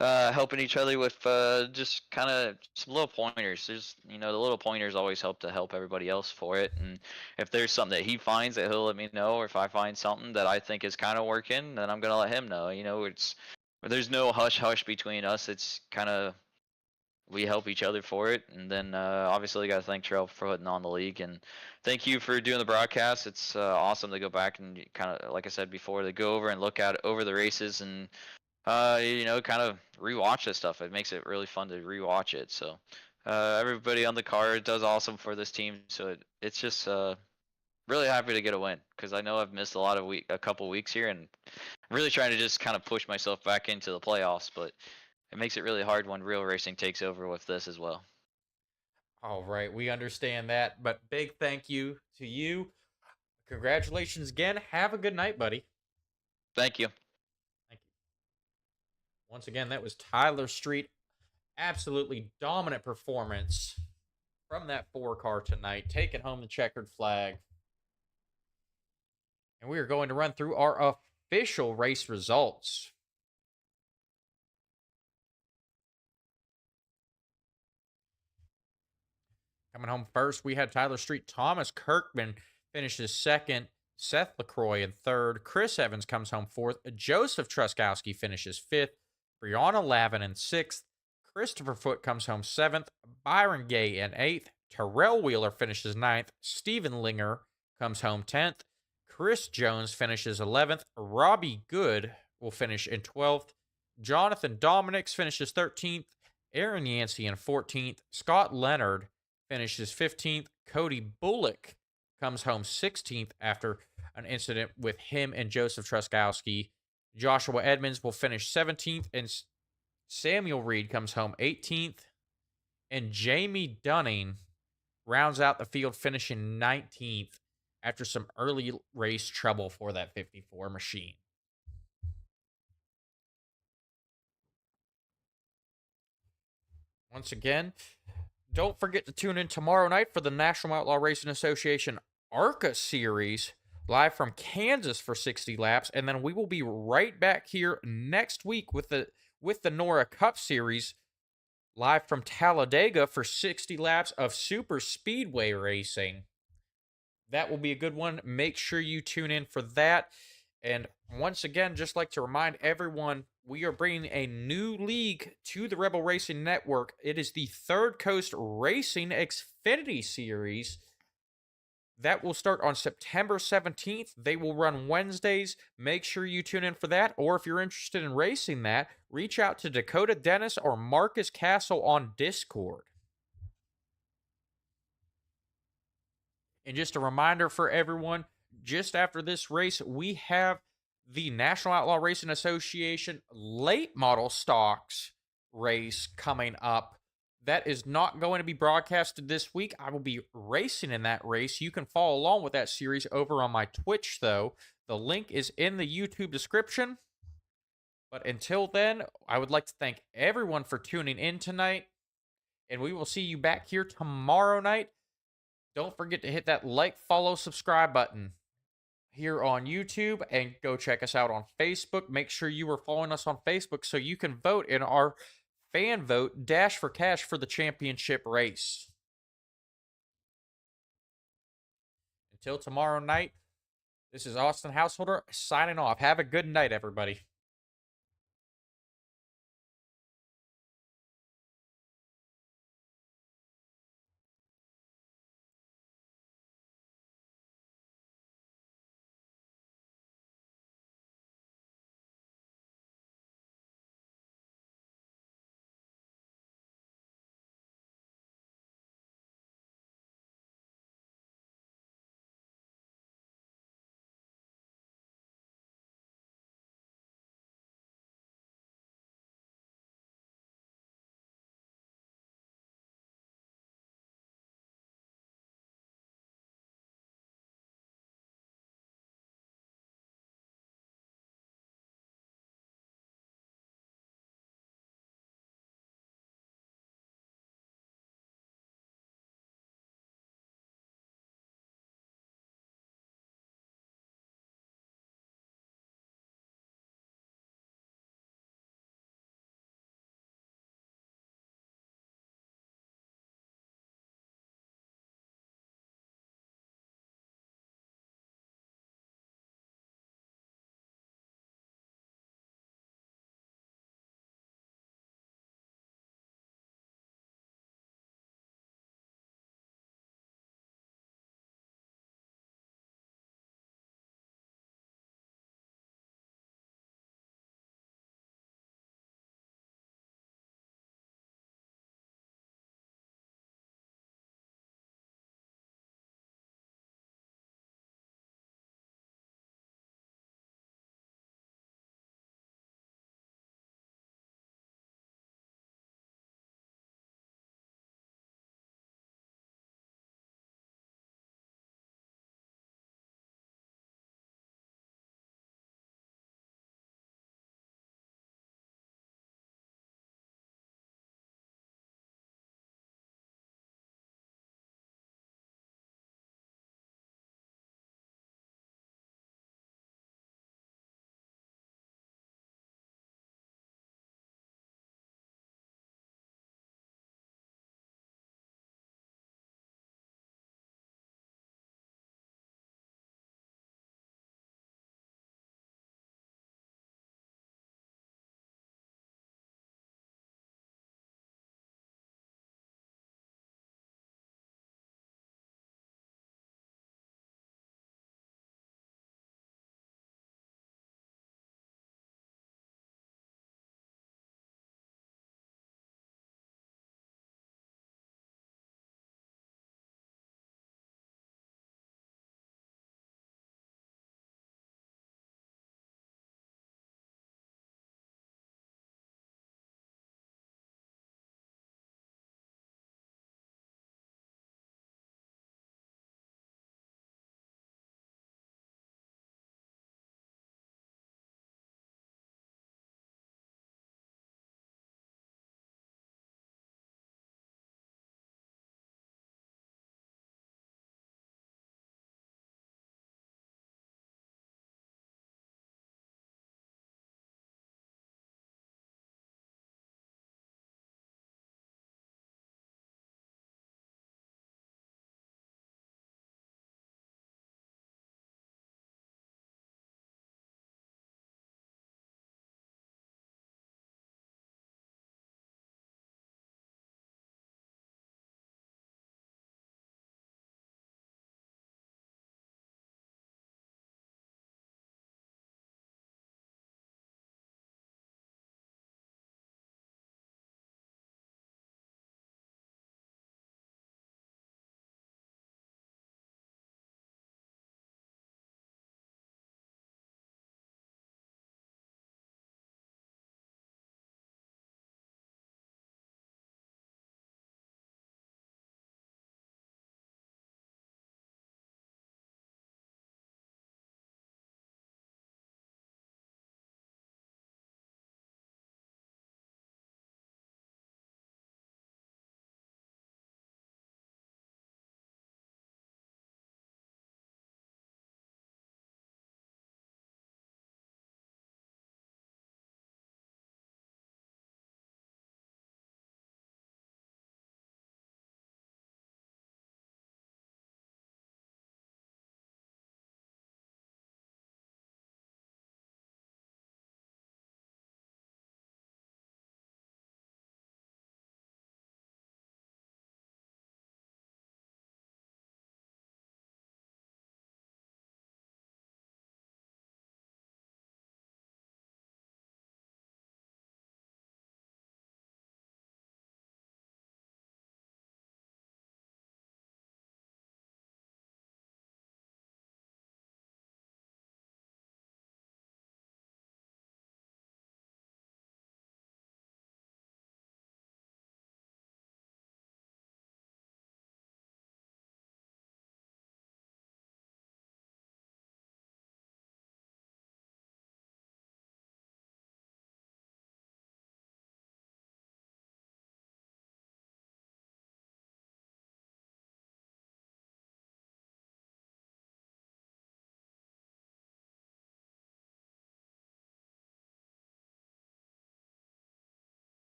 helping each other with just kind of some little pointers. There's, you know, the little pointers always help everybody else for it. And if there's something that he finds that he'll let me know, or if I find something that I think is kind of working, then I'm gonna let him know. You know, there's no hush hush between us. It's kind of, we help each other for it. And then obviously, got to thank Terrell for putting on the league, and thank you for doing the broadcast. It's awesome to go back and kind of, like I said before, to go over and look at over the races and you know, kind of rewatch this stuff. It makes it really fun to rewatch it. So everybody on the card does awesome for this team. So it's just really happy to get a win, because I know I've missed a couple weeks here, and I'm really trying to just kind of push myself back into the playoffs. But it makes it really hard when real racing takes over with this as well. All right, we understand that, but big thank you to you. Congratulations again. Have a good night, buddy. Thank you. Thank you. Once again, that was Tyler Street. Absolutely dominant performance from that 4 car tonight, taking home the checkered flag. And we are going to run through our official race results. Coming home first, we had Tyler Street. Thomas Kirkman finishes second. Seth LaCroix in third. Chris Evans comes home fourth. Joseph Truskowski finishes fifth. Brianna Lavin in sixth. Christopher Foote comes home seventh. Byron Gay in eighth. Terrell Wheeler finishes ninth. Stephen Linger comes home 10th. Chris Jones finishes 11th. Robbie Good will finish in 12th. Jonathan Dominics finishes 13th. Aaron Yancey in 14th. Scott Leonard finishes 15th. Cody Bullock comes home 16th after an incident with him and Joseph Truskowski. Joshua Edmonds will finish 17th, and Samuel Reed comes home 18th. And Jamie Dunning rounds out the field, finishing 19th after some early race trouble for that 54 machine. Once again, don't forget to tune in tomorrow night for the National Outlaw Racing Association ARCA Series, live from Kansas for 60 laps, and then we will be right back here next week with the NORA Cup Series, live from Talladega for 60 laps of super speedway racing. That will be a good one. Make sure you tune in for that. And once again, just like to remind everyone, we are bringing a new league to the Rebel Racing Network. It is the Third Coast Racing Xfinity Series. That will start on September 17th. They will run Wednesdays. Make sure you tune in for that. Or if you're interested in racing that, reach out to Dakota Dennis or Marcus Castle on Discord. And just a reminder for everyone, just after this race, we have the National Outlaw Racing Association late model stocks race coming up. That is not going to be broadcasted this week. I will be racing in that race. You can follow along with that series over on my Twitch, though. The link is in the YouTube description. But until then, I would like to thank everyone for tuning in tonight. And we will see you back here tomorrow night. Don't forget to hit that like, follow, subscribe button here on YouTube, and go check us out on Facebook. Make sure you are following us on Facebook so you can vote in our fan vote, Dash for Cash, for the championship race. Until tomorrow night, this is Austin Householder signing off. Have a good night, everybody.